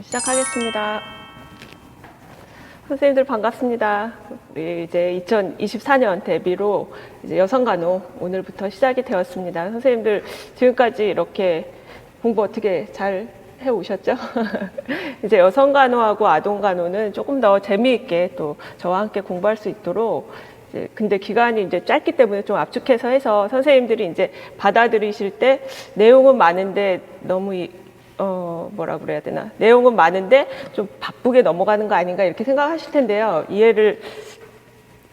시작하겠습니다. 선생님들 반갑습니다. 우리 이제 2024년 대비로 이제 여성간호 오늘부터 시작이 되었습니다. 선생님들 지금까지 이렇게 공부 어떻게 잘 해오셨죠? 이제 여성간호하고 아동간호는 조금 더 재미있게 또 저와 함께 공부할 수 있도록 근데 기간이 이제 짧기 때문에 좀 압축해서 해서 선생님들이 이제 받아들이실 때 내용은 많은데 너무 뭐라 그래야 되나. 내용은 많은데 좀 바쁘게 넘어가는 거 아닌가 이렇게 생각하실 텐데요. 이해를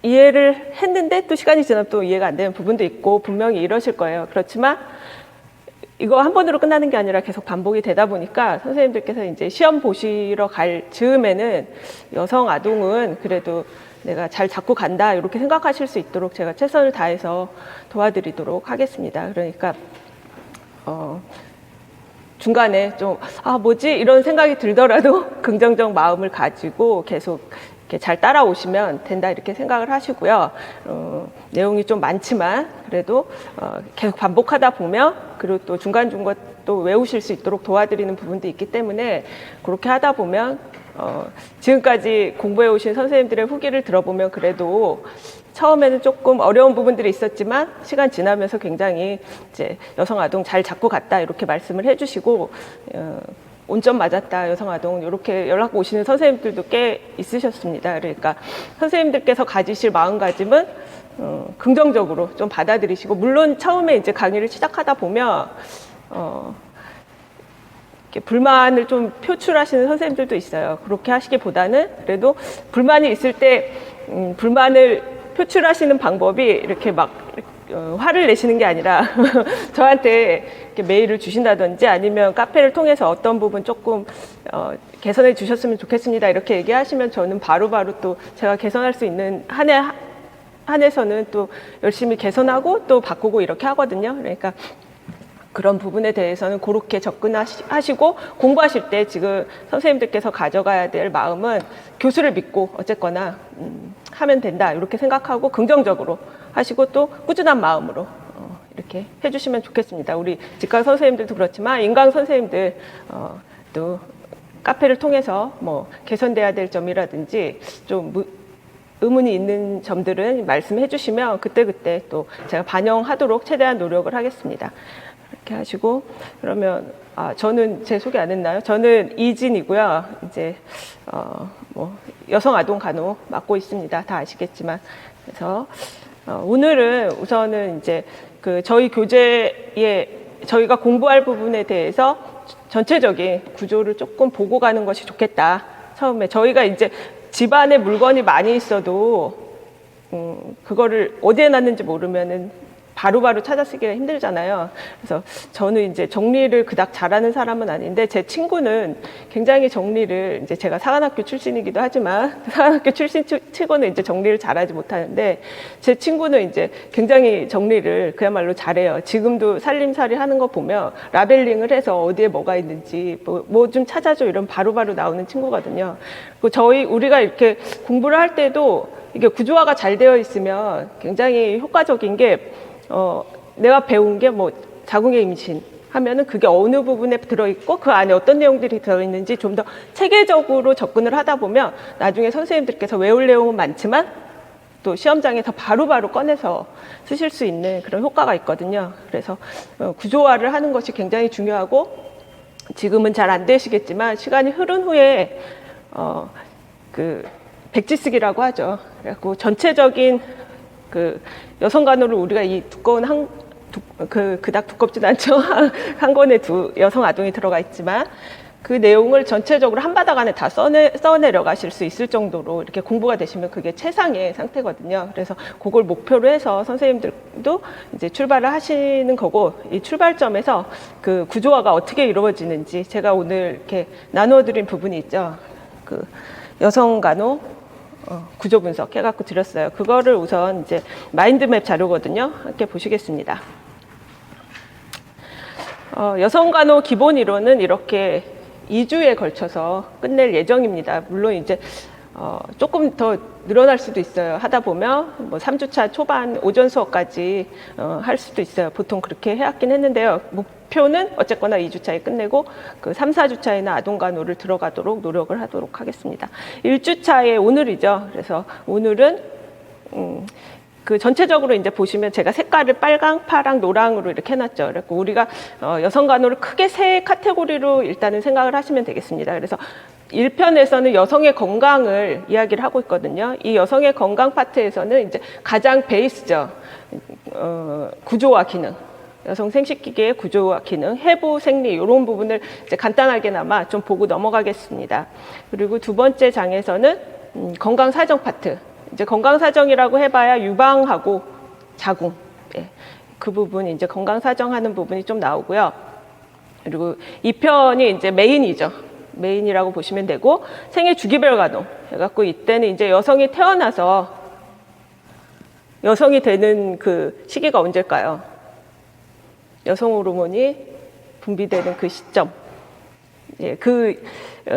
했는데 또 시간이 지나면 또 이해가 안 되는 부분도 있고 분명히 이러실 거예요. 그렇지만 이거 한 번으로 끝나는 게 아니라 계속 반복이 되다 보니까 선생님들께서 이제 시험 보시러 갈 즈음에는 여성, 아동은 그래도 내가 잘 잡고 간다 이렇게 생각하실 수 있도록 제가 최선을 다해서 도와드리도록 하겠습니다. 그러니까 중간에 좀 뭐지 이런 생각이 들더라도 긍정적 마음을 가지고 계속 이렇게 잘 따라오시면 된다 이렇게 생각을 하시고요. 내용이 좀 많지만 그래도 계속 반복하다 보면 그리고 또 중간중간 또 외우실 수 있도록 도와드리는 부분도 있기 때문에 그렇게 하다 보면 지금까지 공부해 오신 선생님들의 후기를 들어보면 그래도 처음에는 조금 어려운 부분들이 있었지만 시간 지나면서 굉장히 이제 여성 아동 잘 잡고 갔다 이렇게 말씀을 해주시고 온점 맞았다 여성 아동 이렇게 연락 오시는 선생님들도 꽤 있으셨습니다. 그러니까 선생님들께서 가지실 마음가짐은 긍정적으로 좀 받아들이시고 물론 처음에 이제 강의를 시작하다 보면 불만을 좀 표출하시는 선생님들도 있어요. 그렇게 하시기보다는 그래도 불만이 있을 때 불만을 표출하시는 방법이 이렇게 막 화를 내시는 게 아니라 저한테 이렇게 메일을 주신다든지 아니면 카페를 통해서 어떤 부분 조금 개선해 주셨으면 좋겠습니다. 이렇게 얘기하시면 저는 바로바로 또 제가 개선할 수 있는 한에서는 또 열심히 개선하고 또 바꾸고 이렇게 하거든요. 그러니까 그런 부분에 대해서는 그렇게 접근하시고 공부하실 때 지금 선생님들께서 가져가야 될 마음은 교수를 믿고 어쨌거나 하면 된다 이렇게 생각하고 긍정적으로 하시고 또 꾸준한 마음으로 이렇게 해주시면 좋겠습니다. 우리 직강 선생님들도 그렇지만 인강 선생님들 또 카페를 통해서 뭐 개선돼야 될 점이라든지 좀 의문이 있는 점들은 말씀해 주시면 그때그때 또 제가 반영하도록 최대한 노력을 하겠습니다. 이렇게 하시고 그러면 저는 제 소개 안 했나요? 저는 이진이고요. 이제 뭐 여성 아동 간호 맡고 있습니다. 다 아시겠지만 그래서 오늘은 우선은 이제 그 저희 교재에 저희가 공부할 부분에 대해서 전체적인 구조를 조금 보고 가는 것이 좋겠다. 처음에 저희가 이제 집안에 물건이 많이 있어도 그거를 어디에 놨는지 모르면은 바로바로 찾아 쓰기가 힘들잖아요. 그래서 저는 이제 정리를 그닥 잘하는 사람은 아닌데 제 친구는 굉장히 정리를 이제 제가 사관학교 출신이기도 하지만 사관학교 출신 치고는 이제 정리를 잘하지 못하는데 제 친구는 이제 굉장히 정리를 그야말로 잘해요. 지금도 살림살이 하는 거 보면 라벨링을 해서 어디에 뭐가 있는지 뭐 좀 찾아줘 이런 바로바로 나오는 친구거든요. 그리고 우리가 이렇게 공부를 할 때도 이게 구조화가 잘 되어 있으면 굉장히 효과적인 게 내가 배운 게 뭐 자궁의 임신 하면은 그게 어느 부분에 들어있고 그 안에 어떤 내용들이 들어있는지 좀 더 체계적으로 접근을 하다 보면 나중에 선생님들께서 외울 내용은 많지만 또 시험장에서 바로바로 꺼내서 쓰실 수 있는 그런 효과가 있거든요. 그래서 구조화를 하는 것이 굉장히 중요하고 지금은 잘 안 되시겠지만 시간이 흐른 후에 그 백지 쓰기라고 하죠. 그래갖고 전체적인 그 여성 간호를 우리가 이 두꺼운 그닥 두껍진 않죠. 한 권에 여성 아동이 들어가 있지만 그 내용을 전체적으로 한 바닥 안에 다 써내려 가실 수 있을 정도로 이렇게 공부가 되시면 그게 최상의 상태거든요. 그래서 그걸 목표로 해서 선생님들도 이제 출발을 하시는 거고 이 출발점에서 그 구조화가 어떻게 이루어지는지 제가 오늘 이렇게 나누어 드린 부분이 있죠. 그 여성 간호 구조 분석 해갖고 드렸어요. 그거를 우선 이제 마인드맵 자료거든요. 함께 보시겠습니다. 여성 간호 기본 이론은 이렇게 2주에 걸쳐서 끝낼 예정입니다. 물론 이제 조금 더 늘어날 수도 있어요. 하다 보면 뭐 3주차 초반 오전 수업까지 할 수도 있어요. 보통 그렇게 해왔긴 했는데요. 목표는 어쨌거나 2주차에 끝내고 그 3, 4주차에는 아동간호를 들어가도록 노력을 하도록 하겠습니다. 1주차에 오늘이죠. 그래서 오늘은 그 전체적으로 이제 보시면 제가 색깔을 빨강, 파랑, 노랑으로 이렇게 해놨죠. 그래서 우리가 여성 간호를 크게 세 카테고리로 일단은 생각을 하시면 되겠습니다. 그래서 1편에서는 여성의 건강을 이야기를 하고 있거든요. 이 여성의 건강 파트에서는 이제 가장 베이스죠. 구조와 기능. 여성 생식기계의 구조와 기능, 해부, 생리 이런 부분을 이제 간단하게나마 좀 보고 넘어가겠습니다. 그리고 두 번째 장에서는 건강 사정 파트. 이제 건강 사정이라고 해봐야 유방하고 자궁, 예, 그 부분 이제 건강 사정하는 부분이 좀 나오고요. 그리고 이 편이 이제 메인이죠. 메인이라고 보시면 되고 생애 주기별 간호 해갖고 이때는 이제 여성이 태어나서 여성이 되는 그 시기가 언제일까요? 여성 호르몬이 분비되는 그 시점. 예, 그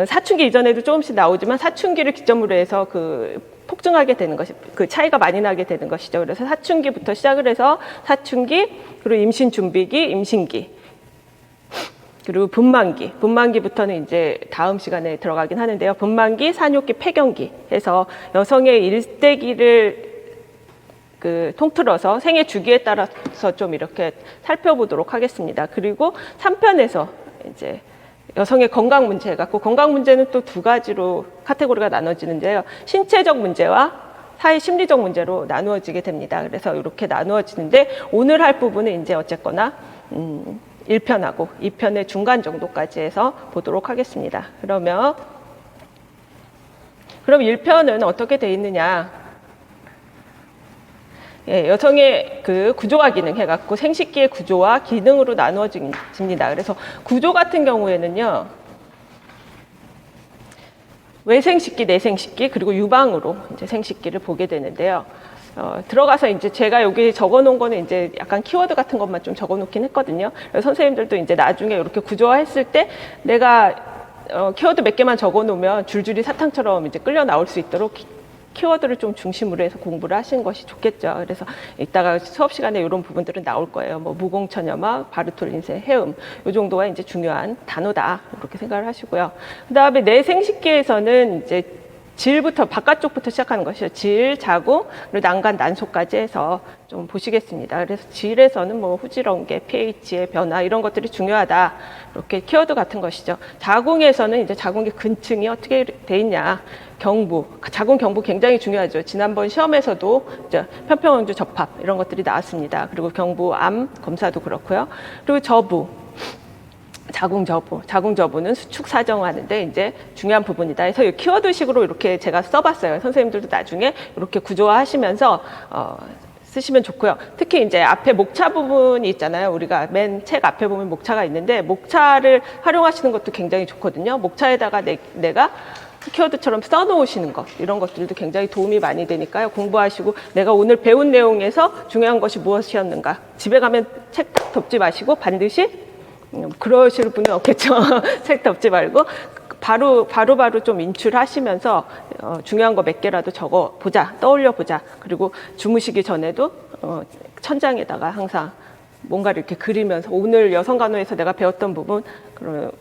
사춘기 이전에도 조금씩 나오지만 사춘기를 기점으로 해서 그 폭증하게 되는 것이 그 차이가 많이 나게 되는 것이죠. 그래서 사춘기부터 시작을 해서 사춘기, 그리고 임신 준비기, 임신기, 그리고 분만기. 분만기부터는 이제 다음 시간에 들어가긴 하는데요. 분만기, 산욕기, 폐경기 해서 여성의 일대기를 그 통틀어서 생애 주기에 따라서 좀 이렇게 살펴보도록 하겠습니다. 그리고 3편에서 이제 여성의 건강 문제 갖고 건강 문제는 또 두 가지로 카테고리가 나눠지는데요. 신체적 문제와 사회 심리적 문제로 나누어지게 됩니다. 그래서 이렇게 나누어지는데 오늘 할 부분은 이제 어쨌거나 1편하고 2편의 중간 정도까지 해서 보도록 하겠습니다. 그럼 1편은 어떻게 돼 있느냐? 예, 여성의 그 구조와 기능 해갖고 생식기의 구조와 기능으로 나누어집니다. 그래서 구조 같은 경우에는요, 외생식기, 내생식기, 그리고 유방으로 이제 생식기를 보게 되는데요. 들어가서 이제 제가 여기 적어 놓은 거는 이제 약간 키워드 같은 것만 좀 적어 놓긴 했거든요. 그래서 선생님들도 이제 나중에 이렇게 구조화했을 때 내가 키워드 몇 개만 적어 놓으면 줄줄이 사탕처럼 이제 끌려 나올 수 있도록 키워드를 좀 중심으로 해서 공부를 하시는 것이 좋겠죠. 그래서 이따가 수업 시간에 이런 부분들은 나올 거예요. 뭐 무공천염화, 바르톨린세, 해음 이 정도가 이제 중요한 단어다 이렇게 생각을 하시고요. 그다음에 내 생식기에서는 이제 질부터 바깥쪽부터 시작하는 것이죠. 질, 자궁, 그리고 난간, 난소까지 해서 좀 보시겠습니다. 그래서 질에서는 뭐 후지런계, pH의 변화 이런 것들이 중요하다. 이렇게 키워드 같은 것이죠. 자궁에서는 이제 자궁의 근층이 어떻게 돼 있냐. 경부, 자궁 경부 굉장히 중요하죠. 지난번 시험에서도 이제 편평원주 접합 이런 것들이 나왔습니다. 그리고 경부 암 검사도 그렇고요. 그리고 저부. 자궁 저부는 수축 사정하는데 이제 중요한 부분이다. 그래서 이 키워드식으로 이렇게 제가 써봤어요. 선생님들도 나중에 이렇게 구조화하시면서 쓰시면 좋고요. 특히 이제 앞에 목차 부분이 있잖아요. 우리가 맨 책 앞에 보면 목차가 있는데 목차를 활용하시는 것도 굉장히 좋거든요. 목차에다가 내가 키워드처럼 써놓으시는 것 이런 것들도 굉장히 도움이 많이 되니까요. 공부하시고 내가 오늘 배운 내용에서 중요한 것이 무엇이었는가 집에 가면 책 딱 덮지 마시고 반드시 그러실 분은 없겠죠. 책 덮지 말고 바로 좀 인출하시면서 중요한 거 몇 개라도 적어 보자, 떠올려 보자. 그리고 주무시기 전에도 천장에다가 항상 뭔가를 이렇게 그리면서 오늘 여성간호에서 내가 배웠던 부분, 그러면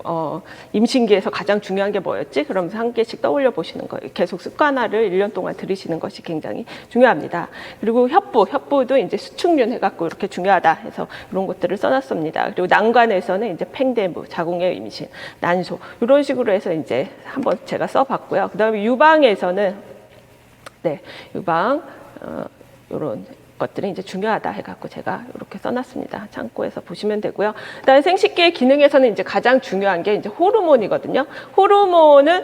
임신기에서 가장 중요한 게 뭐였지? 그러면서 한 개씩 떠올려 보시는 거예요. 계속 습관화를 1년 동안 들이시는 것이 굉장히 중요합니다. 그리고 협부도 이제 수축륜 해갖고 이렇게 중요하다 해서 이런 것들을 써놨습니다. 그리고 난관에서는 이제 팽대부, 자궁의 임신, 난소 이런 식으로 해서 이제 한번 제가 써봤고요. 그다음에 유방에서는 유방 이런 것들이 이제 중요하다 해갖고 제가 이렇게 써놨습니다. 참고해서 보시면 되고요. 그다음에 생식기의 기능에서는 이제 가장 중요한 게 이제 호르몬이거든요. 호르몬은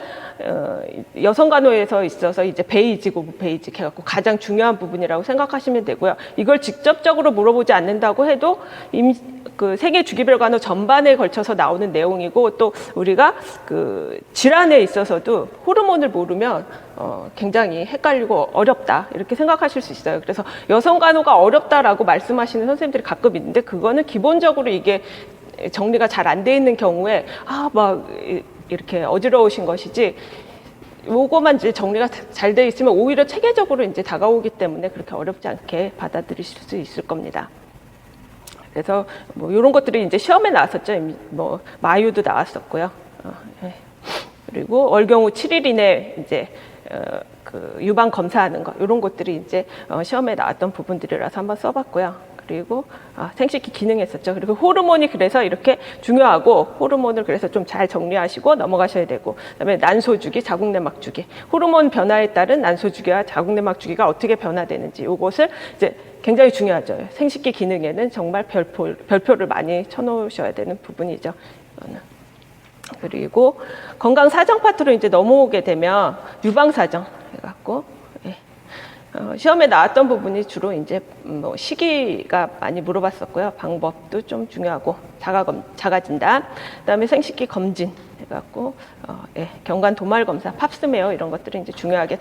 여성 간호에서 있어서 이제 베이직 오브 베이직 해갖고 가장 중요한 부분이라고 생각하시면 되고요. 이걸 직접적으로 물어보지 않는다고 해도 그 생애 주기별 간호 전반에 걸쳐서 나오는 내용이고 또 우리가 그 질환에 있어서도 호르몬을 모르면 굉장히 헷갈리고 어렵다 이렇게 생각하실 수 있어요. 그래서 여성 간호가 어렵다라고 말씀하시는 선생님들이 가끔 있는데 그거는 기본적으로 이게 정리가 잘 안 돼 있는 경우에 막 이렇게 어지러우신 것이지 요거만 이제 정리가 잘 돼 있으면 오히려 체계적으로 이제 다가오기 때문에 그렇게 어렵지 않게 받아들이실 수 있을 겁니다. 그래서 뭐 이런 것들이 이제 시험에 나왔었죠. 뭐 마유도 나왔었고요. 예. 그리고 월경 후 7일 이내 이제 그 유방 검사하는 거 이런 것들이 이제 시험에 나왔던 부분들이라서 한번 써봤고요. 그리고 생식기 기능했었죠. 그리고 호르몬이 그래서 이렇게 중요하고 호르몬을 그래서 좀 잘 정리하시고 넘어가셔야 되고, 그다음에 난소 주기, 자궁내막 주기, 호르몬 변화에 따른 난소 주기와 자궁내막 주기가 어떻게 변화되는지 이것을 이제 굉장히 중요하죠. 생식기 기능에는 정말 별표를 많이 쳐놓으셔야 되는 부분이죠. 이거는. 그리고 건강 사정 파트로 이제 넘어오게 되면 유방 사정 해갖고 시험에 나왔던 부분이 주로 이제 뭐 시기가 많이 물어봤었고요. 방법도 좀 중요하고 자가 진단, 그다음에 생식기 검진 해갖고 경관 도말 검사, 팝스메어 이런 것들이 이제 중요하게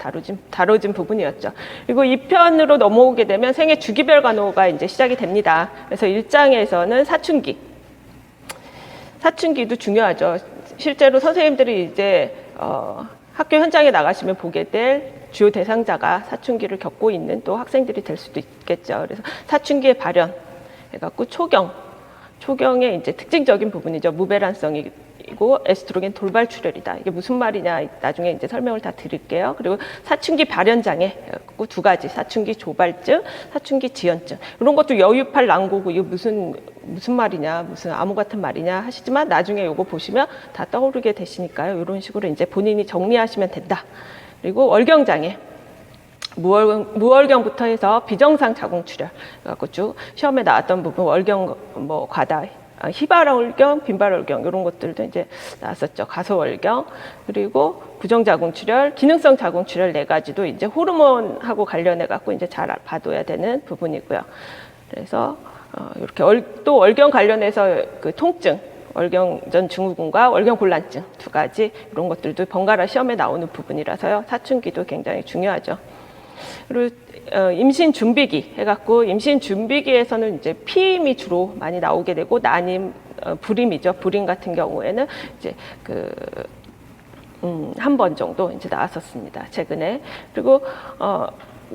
다뤄진 부분이었죠. 그리고 2편으로 넘어오게 되면 생애 주기별 간호가 이제 시작이 됩니다. 그래서 1장에서는 사춘기도 중요하죠. 실제로 선생님들이 이제 학교 현장에 나가시면 보게 될 주요 대상자가 사춘기를 겪고 있는 또 학생들이 될 수도 있겠죠. 그래서 사춘기의 발현 해갖고 초경의 이제 특징적인 부분이죠. 무배란성이고 에스트로겐 돌발 출혈이다. 이게 무슨 말이냐 나중에 이제 설명을 다 드릴게요. 그리고 사춘기 발현 장애 해갖고 2가지, 사춘기 조발증, 사춘기 지연증. 이런 것도 여유팔 난고고 이거 무슨 말이냐, 무슨 암호 같은 말이냐 하시지만 나중에 요거 보시면 다 떠오르게 되시니까요. 이런 식으로 이제 본인이 정리하시면 된다. 그리고 월경장애, 무월경부터 해서 비정상 자궁출혈, 그래갖고 쭉 시험에 나왔던 부분 월경 뭐 과다, 희발월경, 빈발월경 이런 것들도 이제 나왔었죠. 가소월경, 그리고 부정자궁출혈, 기능성 자궁출혈 4가지도 이제 호르몬하고 관련해 갖고 이제 잘 봐둬야 되는 부분이고요. 그래서 이렇게 또 월경 관련해서 그 통증, 월경전 증후군과 월경곤란증 2가지 이런 것들도 번갈아 시험에 나오는 부분이라서요. 사춘기도 굉장히 중요하죠. 그리고 임신 준비기 해갖고 임신 준비기에서는 이제 피임이 주로 많이 나오게 되고 난임, 불임이죠. 불임 같은 경우에는 이제 한 번 정도 이제 나왔었습니다. 최근에. 그리고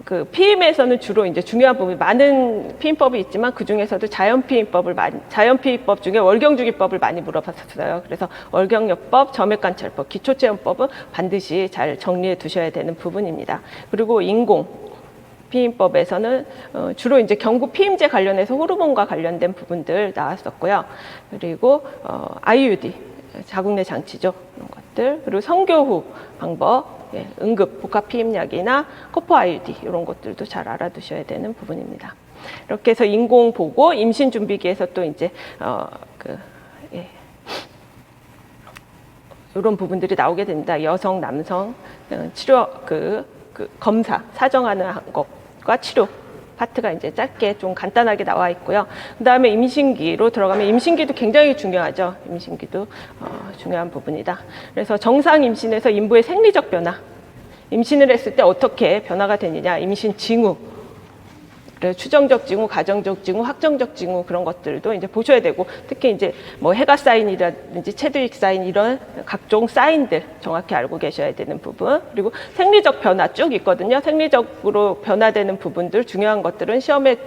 그 피임에서는 주로 이제 중요한 부분 많은 피임법이 있지만 그 중에서도 자연피임법 중에 월경주기법을 많이 물어봤었어요. 그래서 월경요법, 점액관찰법, 기초체험법은 반드시 잘 정리해 두셔야 되는 부분입니다. 그리고 인공 피임법에서는 주로 이제 경구 피임제 관련해서 호르몬과 관련된 부분들 나왔었고요. 그리고 IUD 자궁내 장치죠, 이런 것들. 그리고 성교 후 방법. 응급 복합 피임약이나 코포 IUD 이런 것들도 잘 알아두셔야 되는 부분입니다. 이렇게 해서 인공 보고 임신 준비기에서 또 이제 이런 부분들이 나오게 됩니다. 여성, 남성 치료 검사 사정하는 것과 치료 파트가 이제 짧게 좀 간단하게 나와 있고요. 그다음에 임신기로 들어가면 임신기도 굉장히 중요하죠. 임신기도 중요한 부분이다. 그래서 정상 임신에서 인부의 생리적 변화, 임신을 했을 때 어떻게 변화가 되느냐, 임신 징후, 추정적 징후, 가정적 징후, 확정적 징후 그런 것들도 이제 보셔야 되고, 특히 이제 뭐 해가 사인이라든지 체드윅 사인 이런 각종 사인들 정확히 알고 계셔야 되는 부분. 그리고 생리적 변화 쭉 있거든요. 생리적으로 변화되는 부분들, 중요한 것들은 시험에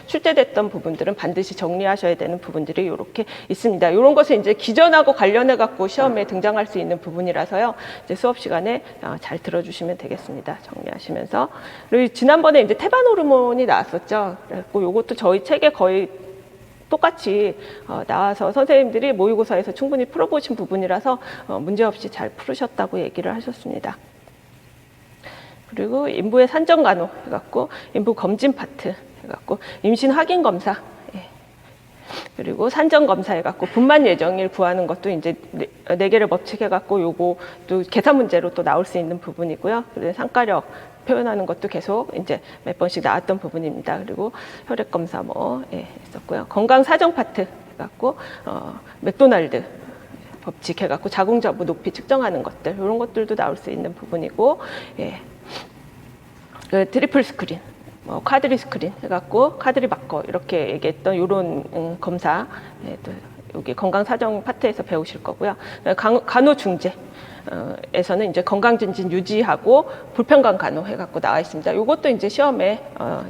출제됐던 부분들은 반드시 정리하셔야 되는 부분들이 이렇게 있습니다. 이런 것은 이제 기전하고 관련해 갖고 시험에 등장할 수 있는 부분이라서요. 이제 수업 시간에 잘 들어주시면 되겠습니다. 정리하시면서. 그리고 지난번에 이제 태반 호르몬이 나왔었죠. 그래서 이것도 저희 책에 거의 똑같이 나와서 선생님들이 모의고사에서 충분히 풀어보신 부분이라서 문제없이 잘 풀으셨다고 얘기를 하셨습니다. 그리고 인부의 산정간호 해갖고 인부 검진 파트 해갖고 임신 확인 검사, 그리고 산정 검사 해갖고 분만 예정일 구하는 것도 이제 4개를 법칙해갖고 요거 또 계산 문제로 또 나올 수 있는 부분이고요. 그리고 상가력 표현하는 것도 계속 이제 몇 번씩 나왔던 부분입니다. 그리고 혈액 검사 있었고요. 건강 사정 파트 해갖고 맥도날드 법칙 해갖고 자궁저부 높이 측정하는 것들 이런 것들도 나올 수 있는 부분이고, 그 트리플 스크린. 쿼드리 스크린 해갖고 카드리 바커 이렇게 얘기했던 이런 검사 또 여기 건강사정 파트에서 배우실 거고요. 간호중재. 에서는 이제 건강증진 유지하고 불편감 간호 해갖고 나와 있습니다. 이것도 이제 시험에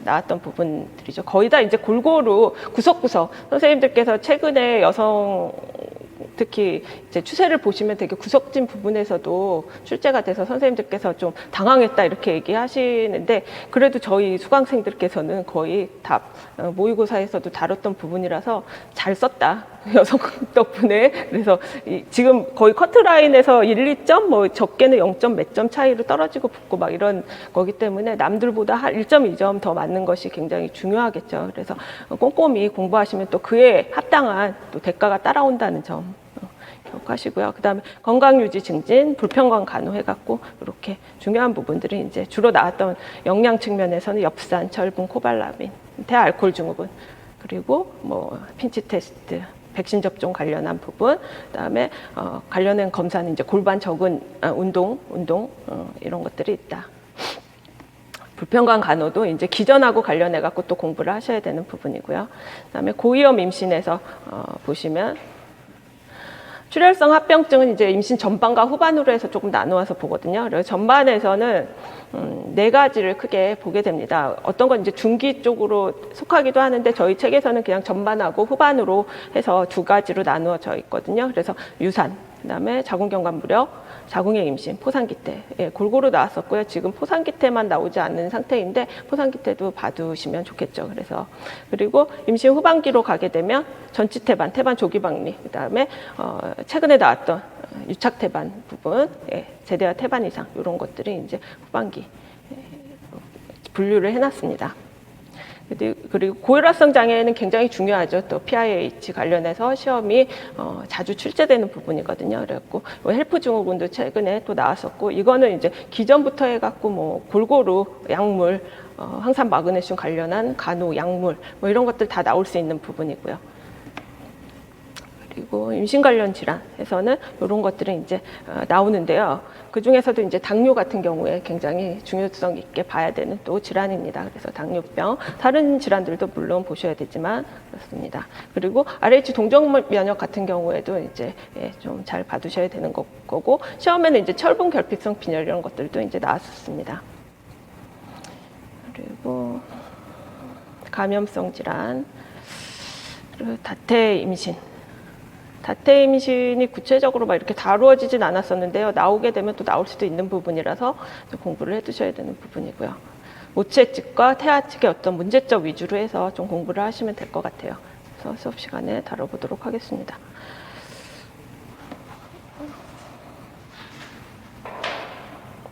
나왔던 부분들이죠. 거의 다 이제 골고루 구석구석 선생님들께서 최근에 여성 특히 이제 추세를 보시면 되게 구석진 부분에서도 출제가 돼서 선생님들께서 좀 당황했다 이렇게 얘기하시는데 그래도 저희 수강생들께서는 거의 다 모의고사에서도 다뤘던 부분이라서 잘 썼다. 여성 덕분에. 그래서 지금 거의 커트라인에서 1, 2점 뭐 적게는 0점 몇 점 차이로 떨어지고 붙고 막 이런 거기 때문에 남들보다 1.2점 더 맞는 것이 굉장히 중요하겠죠. 그래서 꼼꼼히 공부하시면 또 그에 합당한 또 대가가 따라온다는 점 기억하시고요. 그 다음에 건강유지 증진, 불편감 간호 해갖고 이렇게 중요한 부분들이 이제 주로 나왔던 영양 측면에서는 엽산, 철분, 코발라민, 대알코올 증후군, 그리고 뭐 핀치 테스트, 백신 접종 관련한 부분, 그다음에 관련된 검사는 이제 골반 적은 운동 이런 것들이 있다. 불편감 간호도 이제 기전하고 관련해 갖고 또 공부를 하셔야 되는 부분이고요. 그다음에 고위험 임신에서 보시면 출혈성 합병증은 이제 임신 전반과 후반으로 해서 조금 나누어서 보거든요. 그래서 전반에서는 4가지를 크게 보게 됩니다. 어떤 건 이제 중기 쪽으로 속하기도 하는데 저희 책에서는 그냥 전반하고 후반으로 해서 2가지로 나누어져 있거든요. 그래서 유산, 그다음에 자궁경관 무력, 자궁의 임신, 포상기 때 골고루 나왔었고요. 지금 포상기 때만 나오지 않는 상태인데 포상기 때도 봐두시면 좋겠죠. 그래서 그리고 임신 후반기로 가게 되면 전치 태반, 태반 조기 박리, 그다음에 최근에 나왔던 유착 태반 부분, 제대와 태반 이상 이런 것들이 이제 후반기 분류를 해놨습니다. 그리고 고혈압성 장애는 굉장히 중요하죠. 또 PIH 관련해서 시험이 자주 출제되는 부분이거든요. 그래갖고 헬프 증후군도 최근에 또 나왔었고, 이거는 이제 기존부터 해갖고 뭐 골고루 약물, 항산 마그네슘 관련한 간호 약물 뭐 이런 것들 다 나올 수 있는 부분이고요. 그리고 임신 관련 질환에서는 이런 것들은 이제 나오는데요. 그 중에서도 이제 당뇨 같은 경우에 굉장히 중요성 있게 봐야 되는 또 질환입니다. 그래서 당뇨병, 다른 질환들도 물론 보셔야 되지만 그렇습니다. 그리고 RH 동종 면역 같은 경우에도 이제 좀 잘 봐두셔야 되는 거고, 시험에는 이제 철분 결핍성 빈혈 이런 것들도 이제 나왔었습니다. 그리고 감염성 질환, 그리고 다태 임신. 다태 임신이 구체적으로 막 이렇게 다루어지진 않았었는데요. 나오게 되면 또 나올 수도 있는 부분이라서 공부를 해두셔야 되는 부분이고요. 모체 측과 태아 측의 어떤 문제점 위주로 해서 좀 공부를 하시면 될 것 같아요. 그래서 수업 시간에 다뤄보도록 하겠습니다.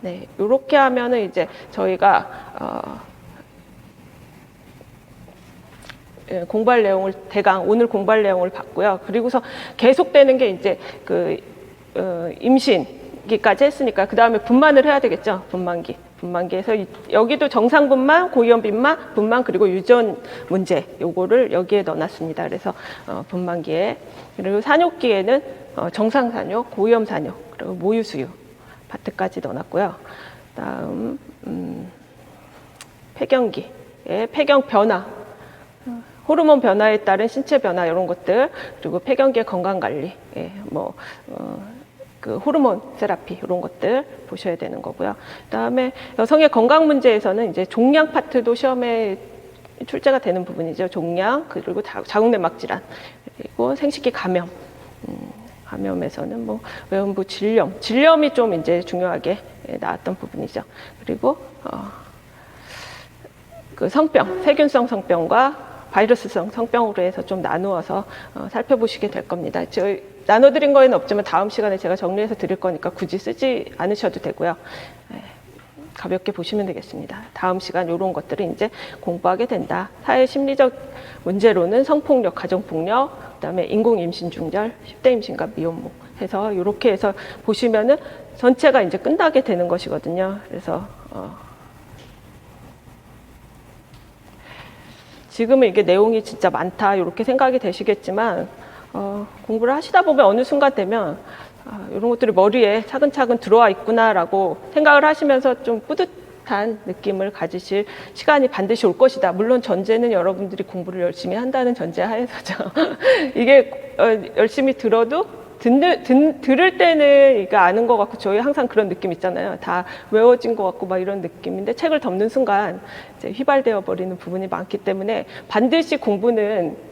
네, 이렇게 하면은 이제 저희가 공부할 내용을 대강 오늘 공부할 내용을 봤고요. 그리고서 계속되는 게 이제 그 임신기까지 했으니까 그 다음에 분만을 해야 되겠죠. 분만기에서 여기도 정상 분만, 고위험 분만 그리고 유전 문제 요거를 여기에 넣어놨습니다. 그래서 분만기에, 그리고 산욕기에는 정상 산욕, 고위험 산욕, 그리고 모유 수유 파트까지 넣어놨고요. 다음 폐경기에 폐경 변화, 호르몬 변화에 따른 신체 변화 이런 것들, 그리고 폐경기의 건강 관리, 그 호르몬 세라피 이런 것들 보셔야 되는 거고요. 그다음에 여성의 건강 문제에서는 이제 종양 파트도 시험에 출제가 되는 부분이죠. 종양, 그리고 자궁내막 질환, 그리고 생식기 감염. 감염에서는 뭐 외음부 질염이 좀 이제 중요하게 나왔던 부분이죠. 그리고 그 성병, 세균성 성병과 바이러스성 성병으로 해서 좀 나누어서 살펴보시게 될 겁니다. 저희 나눠드린 거에는 없지만 다음 시간에 제가 정리해서 드릴 거니까 굳이 쓰지 않으셔도 되고요. 가볍게 보시면 되겠습니다. 다음 시간 이런 것들을 이제 공부하게 된다. 사회 심리적 문제로는 성폭력, 가정폭력, 그다음에 인공임신 중절, 10대 임신과 미혼모 해서 이렇게 해서 보시면은 전체가 이제 끝나게 되는 것이거든요. 그래서 지금은 이게 내용이 진짜 많다 이렇게 생각이 되시겠지만 공부를 하시다 보면 어느 순간 되면 이런 것들이 머리에 차근차근 들어와 있구나라고 생각을 하시면서 좀 듯한 느낌을 가지실 시간이 반드시 올 것이다. 물론 전제는 여러분들이 공부를 열심히 한다는 전제 하에서죠. 이게 열심히 들어도 들을 때는 이거 아는 것 같고, 저희 항상 그런 느낌 있잖아요. 다 외워진 것 같고 막 이런 느낌인데, 책을 덮는 순간 이제 휘발되어 버리는 부분이 많기 때문에 반드시 공부는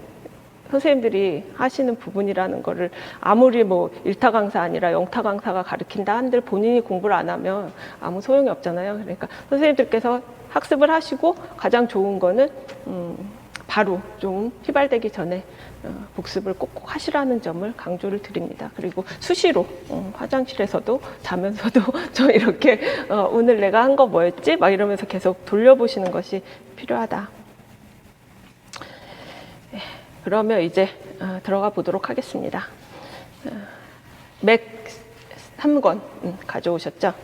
선생님들이 하시는 부분이라는 거를, 아무리 뭐 1타 강사 아니라 0타 강사가 가르친다 한들 본인이 공부를 안 하면 아무 소용이 없잖아요. 그러니까 선생님들께서 학습을 하시고 가장 좋은 거는 바로 좀 휘발되기 전에 복습을 꼭꼭 하시라는 점을 강조를 드립니다. 그리고 수시로 화장실에서도 자면서도 저 이렇게 오늘 내가 한 거 뭐였지? 막 이러면서 계속 돌려보시는 것이 필요하다. 그러면 이제 들어가 보도록 하겠습니다. 맥 3권 가져오셨죠?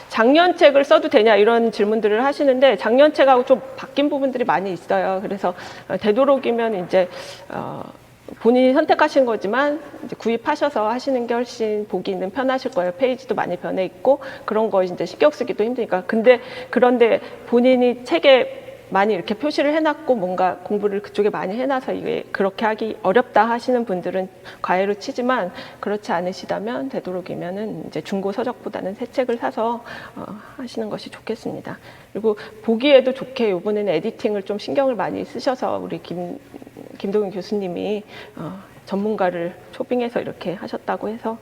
작년 책을 써도 되냐 이런 질문들을 하시는데, 작년 책하고 좀 바뀐 부분들이 많이 있어요. 그래서 되도록이면 이제 본인이 선택하신 거지만 이제 구입하셔서 하시는 게 훨씬 보기는 편하실 거예요. 페이지도 많이 변해 있고 그런 거 이제 신경 쓰기도 힘드니까. 그런데 본인이 책에 많이 이렇게 표시를 해놨고 뭔가 공부를 그쪽에 많이 해놔서 이게 그렇게 하기 어렵다 하시는 분들은 과외로 치지만, 그렇지 않으시다면 되도록이면은 이제 중고 서적보다는 새 책을 사서 하시는 것이 좋겠습니다. 그리고 보기에도 좋게 이번에는 에디팅을 좀 신경을 많이 쓰셔서 우리 김동윤 교수님이 전문가를 초빙해서 이렇게 하셨다고 해서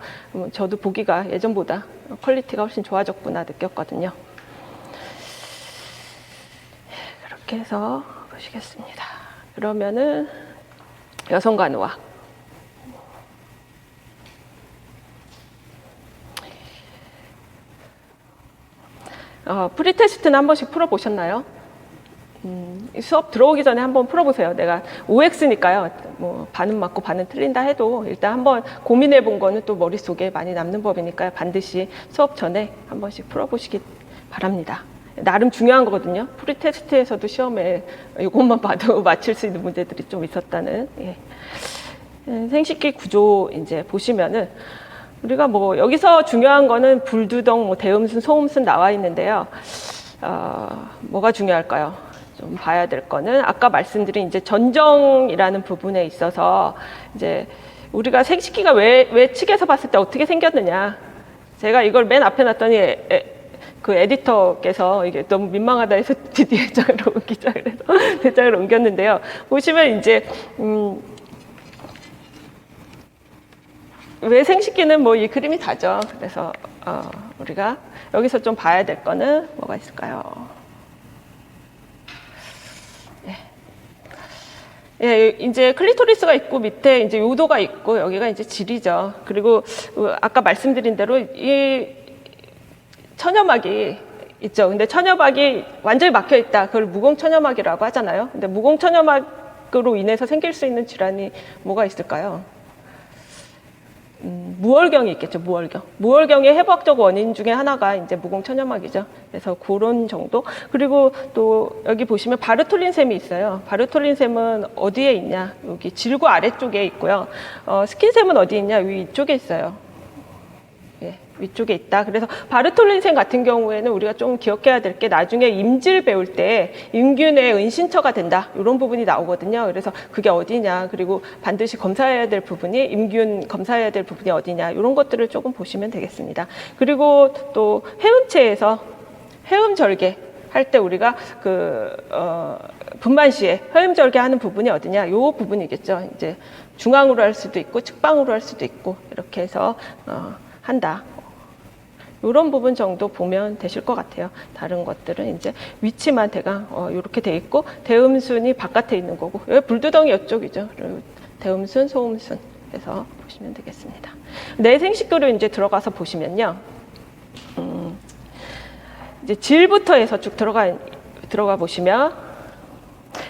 저도 보기가 예전보다 퀄리티가 훨씬 좋아졌구나 느꼈거든요. 이렇게 해서 보시겠습니다. 그러면은 여성간호학. 프리테스트는 한 번씩 풀어보셨나요? 수업 들어오기 전에 한번 풀어보세요. 내가 OX니까요. 뭐 반은 맞고 반은 틀린다 해도 일단 한번 고민해 본 거는 또 머릿속에 많이 남는 법이니까요. 반드시 수업 전에 한 번씩 풀어보시기 바랍니다. 나름 중요한 거거든요. 프리테스트에서도 시험에 이것만 봐도 맞출 수 있는 문제들이 좀 있었다는. 예. 생식기 구조 이제 보시면은 우리가 뭐 여기서 중요한 거는 불두덩, 뭐 대음순, 소음순 나와 있는데요. 뭐가 중요할까요? 좀 봐야 될 거는 아까 말씀드린 이제 전정이라는 부분에 있어서 이제 우리가 생식기가 왜 측에서 봤을 때 어떻게 생겼느냐. 제가 이걸 맨 앞에 놨더니 그 에디터께서 이게 너무 민망하다 해서 대장으로 옮기자 그래서 대장으로 옮겼는데요. 보시면 이제 왜 생식기는 뭐 이 그림이 다죠. 그래서 우리가 여기서 좀 봐야 될 거는 뭐가 있을까요? 예, 이제 클리토리스가 있고 밑에 이제 요도가 있고 여기가 이제 질이죠. 그리고 아까 말씀드린 대로 이 천여막이 있죠. 근데 천여막이 완전히 막혀 있다. 그걸 무공천여막이라고 하잖아요. 근데 무공천여막으로 인해서 생길 수 있는 질환이 뭐가 있을까요? 무월경이 있겠죠. 무월경의 해부학적 원인 중에 하나가 이제 무공천여막이죠. 그래서 그런 정도. 그리고 또 여기 보시면 바르톨린샘이 있어요. 바르톨린샘은 어디에 있냐? 여기 질구 아래쪽에 있고요. 스킨샘은 어디 있냐? 위쪽에 있어요. 예, 위쪽에 있다. 그래서 바르톨린샘 같은 경우에는 우리가 좀 기억해야 될 게 나중에 임질 배울 때 임균의 은신처가 된다. 이런 부분이 나오거든요. 그래서 그게 어디냐. 그리고 반드시 검사해야 될 부분이 임균 검사해야 될 부분이 어디냐. 이런 것들을 조금 보시면 되겠습니다. 그리고 또 해음체에서 해음절개 할 때 우리가 분만 시에 해음절개 하는 부분이 어디냐. 이 부분이겠죠. 이제 중앙으로 할 수도 있고 측방으로 할 수도 있고 이렇게 해서 한다. 이런 부분 정도 보면 되실 것 같아요. 다른 것들은 이제 위치만 대강 이렇게 돼 있고 대음순이 바깥에 있는 거고 여기 불두덩이 이쪽이죠. 그리고 대음순, 소음순 해서 보시면 되겠습니다. 내생식교로 이제 들어가서 보시면요. 이제 질부터 해서 쭉 들어가 보시면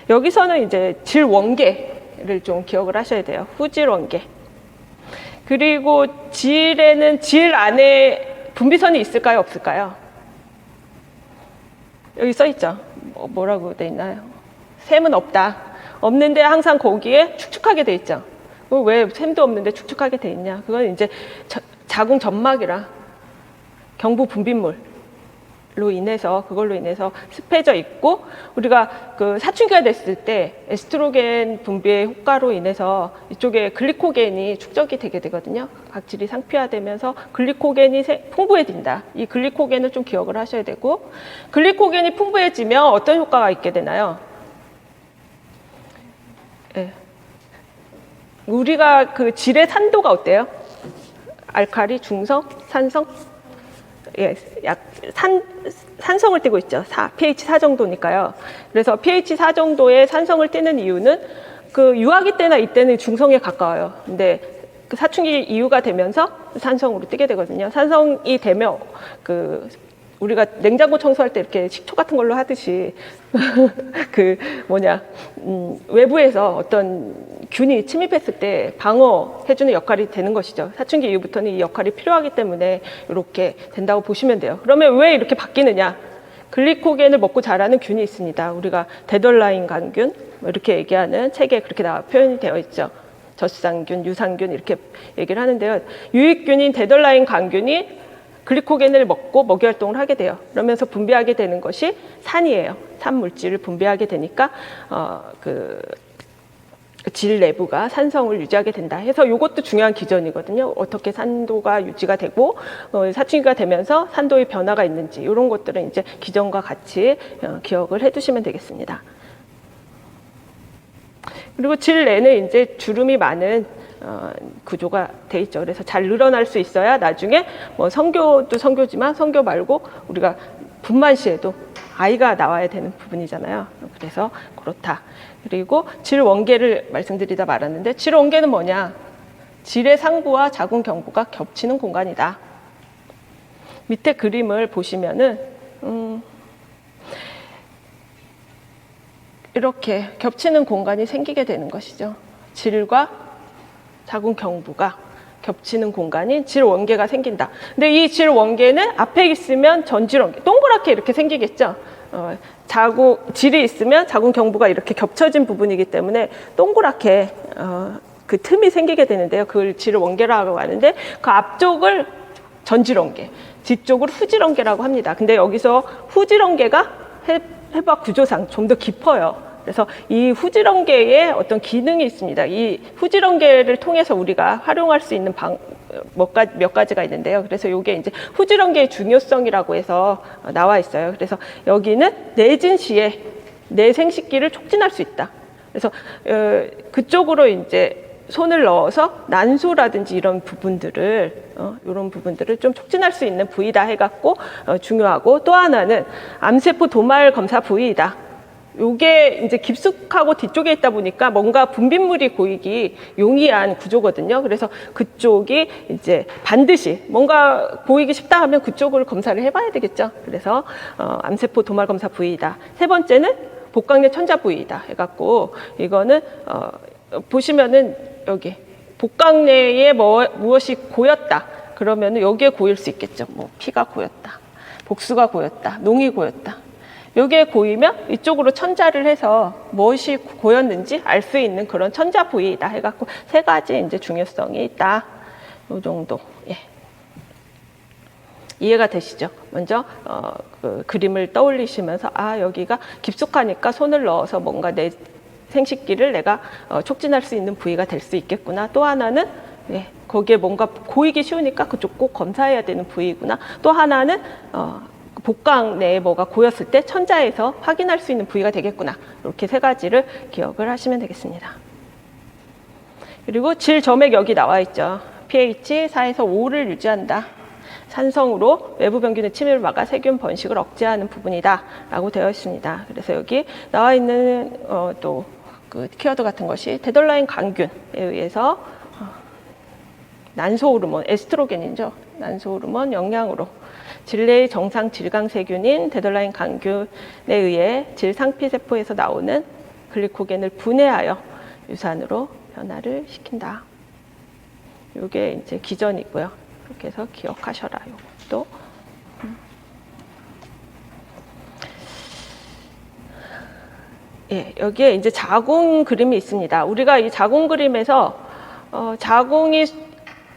여기서는 이제 질 원계를 좀 기억을 하셔야 돼요. 후질 원계. 그리고 질에는 질 안에 분비선이 있을까요? 없을까요? 여기 써 있죠. 뭐라고 돼 있나요? 샘은 없다. 없는데 항상 거기에 축축하게 돼 있죠. 왜 샘도 없는데 축축하게 돼 있냐? 그건 이제 자궁 점막이라 경부 분비물로 인해서 그걸로 인해서 습해져 있고 우리가 그 사춘기가 됐을 때 에스트로겐 분비의 효과로 인해서 이쪽에 글리코겐이 축적이 되게 되거든요. 각질이 상피화되면서 글리코겐이 풍부해진다. 이 글리코겐을 좀 기억을 하셔야 되고 글리코겐이 풍부해지면 어떤 효과가 있게 되나요? 예. 우리가 그 질의 산도가 어때요? 알칼리, 중성, 산성? 예, 산성을 띠고 있죠. pH 4 정도니까요. 그래서 pH 4 정도의 산성을 띠는 이유는 그 유아기 때나 이때는 중성에 가까워요. 근데 그 사춘기 이후가 되면서 산성으로 띠게 되거든요. 산성이 되면 그 우리가 냉장고 청소할 때 이렇게 식초 같은 걸로 하듯이 그 외부에서 어떤 균이 침입했을 때 방어해주는 역할이 되는 것이죠. 사춘기 이후부터는 이 역할이 필요하기 때문에 이렇게 된다고 보시면 돼요. 그러면 왜 이렇게 바뀌느냐? 글리코겐을 먹고 자라는 균이 있습니다. 우리가 데덜라인 간균 이렇게 얘기하는 책에 그렇게 표현이 되어 있죠. 젖산균, 유산균 이렇게 얘기를 하는데요. 유익균인 데덜라인 간균이 글리코겐을 먹고 먹이 활동을 하게 돼요. 그러면서 분비하게 되는 것이 산이에요. 산 물질을 분비하게 되니까 질 내부가 산성을 유지하게 된다 해서 이것도 중요한 기전이거든요. 어떻게 산도가 유지가 되고 사춘기가 되면서 산도의 변화가 있는지 이런 것들은 이제 기전과 같이 기억을 해두시면 되겠습니다. 그리고 질 내는 이제 주름이 많은 구조가 돼 있죠. 그래서 잘 늘어날 수 있어야 나중에 뭐 성교도 성교지만 성교 말고 우리가 분만 시에도 아이가 나와야 되는 부분이잖아요. 그래서 그렇다. 그리고 질 원계를 말씀드리다 말았는데 질 원계는 뭐냐? 질의 상부와 자궁 경부가 겹치는 공간이다. 밑에 그림을 보시면은 이렇게 겹치는 공간이 생기게 되는 것이죠. 질과 자궁 경부가 겹치는 공간인 질 원계가 생긴다. 근데 이 질 원계는 앞에 있으면 전질 원계, 동그랗게 이렇게 생기겠죠. 질이 있으면 자궁 경부가 이렇게 겹쳐진 부분이기 때문에 동그랗게 그 틈이 생기게 되는데요. 그걸 질 원계라고 하는데 그 앞쪽을 전질 원계, 뒤쪽을 후질 원계라고 합니다. 근데 여기서 후질 원계가 해박 구조상 좀 더 깊어요. 그래서 이 후질원계에 어떤 기능이 있습니다. 이 후질원계를 통해서 우리가 활용할 수 있는 몇 가지가 있는데요. 그래서 이게 이제 후질원계의 중요성이라고 해서 나와 있어요. 그래서 여기는 내진 시에 내 생식기를 촉진할 수 있다. 그래서 그쪽으로 이제 손을 넣어서 난소라든지 이런 부분들을 좀 촉진할 수 있는 부위다 해갖고 중요하고 또 하나는 암세포 도말 검사 부위이다. 요게 이제 깊숙하고 뒤쪽에 있다 보니까 뭔가 분비물이 고이기 용이한 구조거든요. 그래서 그쪽이 이제 반드시 뭔가 보이기 쉽다 하면 그쪽을 검사를 해봐야 되겠죠. 그래서 암세포 도말 검사 부위이다. 세 번째는 복강내 천자 부위이다 해갖고 이거는 보시면은 여기 복강내에 무엇이 고였다. 그러면은 여기에 고일 수 있겠죠. 뭐 피가 고였다, 복수가 고였다, 농이 고였다. 여기에 고이면 이쪽으로 천자를 해서 무엇이 고였는지 알 수 있는 그런 천자 부위이다 해갖고 세 가지 이제 중요성이 있다. 이 정도. 예. 이해가 되시죠? 먼저 그 그림을 떠올리시면서 여기가 깊숙하니까 손을 넣어서 뭔가 내 생식기를 내가 촉진할 수 있는 부위가 될 수 있겠구나. 또 하나는 거기에 뭔가 고이기 쉬우니까 그쪽 꼭 검사해야 되는 부위구나. 또 하나는 복강 내에 뭐가 고였을 때 천자에서 확인할 수 있는 부위가 되겠구나. 이렇게 세 가지를 기억을 하시면 되겠습니다. 그리고 질 점액 여기 나와 있죠. pH 4에서 5를 유지한다. 산성으로 외부 병균의 침입을 막아 세균 번식을 억제하는 부분이다 라고 되어 있습니다. 그래서 여기 나와 있는 또 그 키워드 같은 것이 데덜라인 간균에 의해서 난소 호르몬, 에스트로겐이죠. 난소 호르몬 영향으로 질 내의 정상 질강세균인 데덜라인 간균에 의해 질 상피세포에서 나오는 글리코겐을 분해하여 유산으로 변화를 시킨다. 이게 이제 기전이고요. 이렇게 해서 기억하셔라. 이것도. 예, 여기에 이제 자궁 그림이 있습니다. 우리가 이 자궁 그림에서 자궁이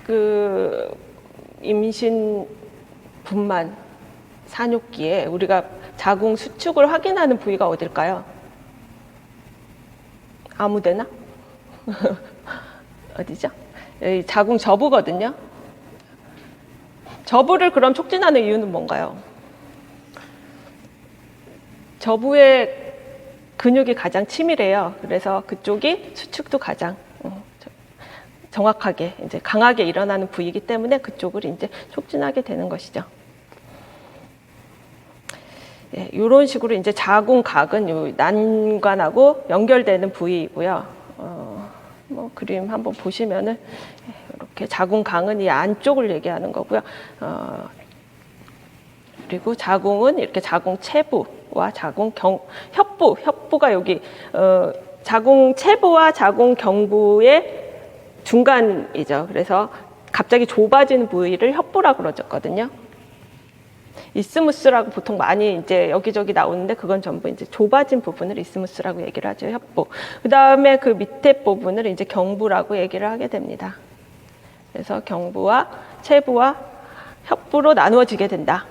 그 임신 분만, 산욕기에 우리가 자궁 수축을 확인하는 부위가 어딜까요? 아무데나? 어디죠? 여기 자궁 저부거든요. 저부를 그럼 촉진하는 이유는 뭔가요? 저부의 근육이 가장 치밀해요. 그래서 그쪽이 수축도 가장 정확하게 이제 강하게 일어나는 부위이기 때문에 그쪽을 이제 촉진하게 되는 것이죠. 예, 이런 식으로 이제 자궁각은 요 난관하고 연결되는 부위이고요. 뭐 그림 한번 보시면은 이렇게 자궁강은 이 안쪽을 얘기하는 거고요. 그리고 자궁은 이렇게 자궁 체부와 자궁 협부가 여기 자궁 체부와 자궁 경부의 중간이죠. 그래서 갑자기 좁아지는 부위를 협부라고 그러거든요. 이스무스라고 보통 많이 이제 여기저기 나오는데 그건 전부 이제 좁아진 부분을 이스무스라고 얘기를 하죠. 협부. 그 다음에 그 밑에 부분을 이제 경부라고 얘기를 하게 됩니다. 그래서 경부와 체부와 협부로 나누어지게 된다.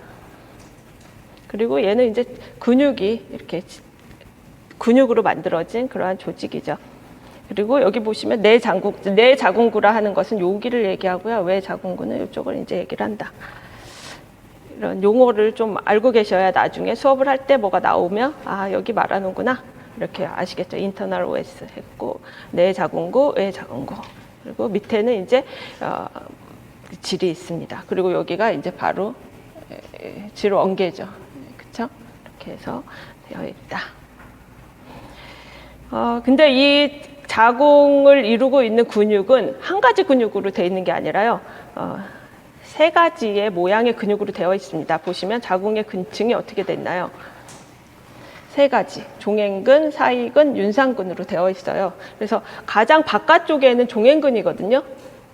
그리고 얘는 이제 근육이 이렇게 근육으로 만들어진 그러한 조직이죠. 그리고 여기 보시면 내자궁구라 하는 것은 여기를 얘기하고요. 외자궁구는 이쪽을 이제 얘기를 한다. 이런 용어를 좀 알고 계셔야 나중에 수업을 할 때 뭐가 나오면 아 여기 말하는구나 이렇게 아시겠죠. 인터널 OS 했고 내자궁구, 외자궁구 그리고 밑에는 이제 질이 있습니다. 그리고 여기가 이제 바로 질 원계죠. 그렇죠? 이렇게 해서 되어 있다. 근데 이 자궁을 이루고 있는 근육은 한 가지 근육으로 되어 있는 게 아니라요. 세 가지의 모양의 근육으로 되어 있습니다. 보시면 자궁의 근층이 어떻게 됐나요? 세 가지. 종횡근, 사이근, 윤상근으로 되어 있어요. 그래서 가장 바깥쪽에는 종횡근이거든요.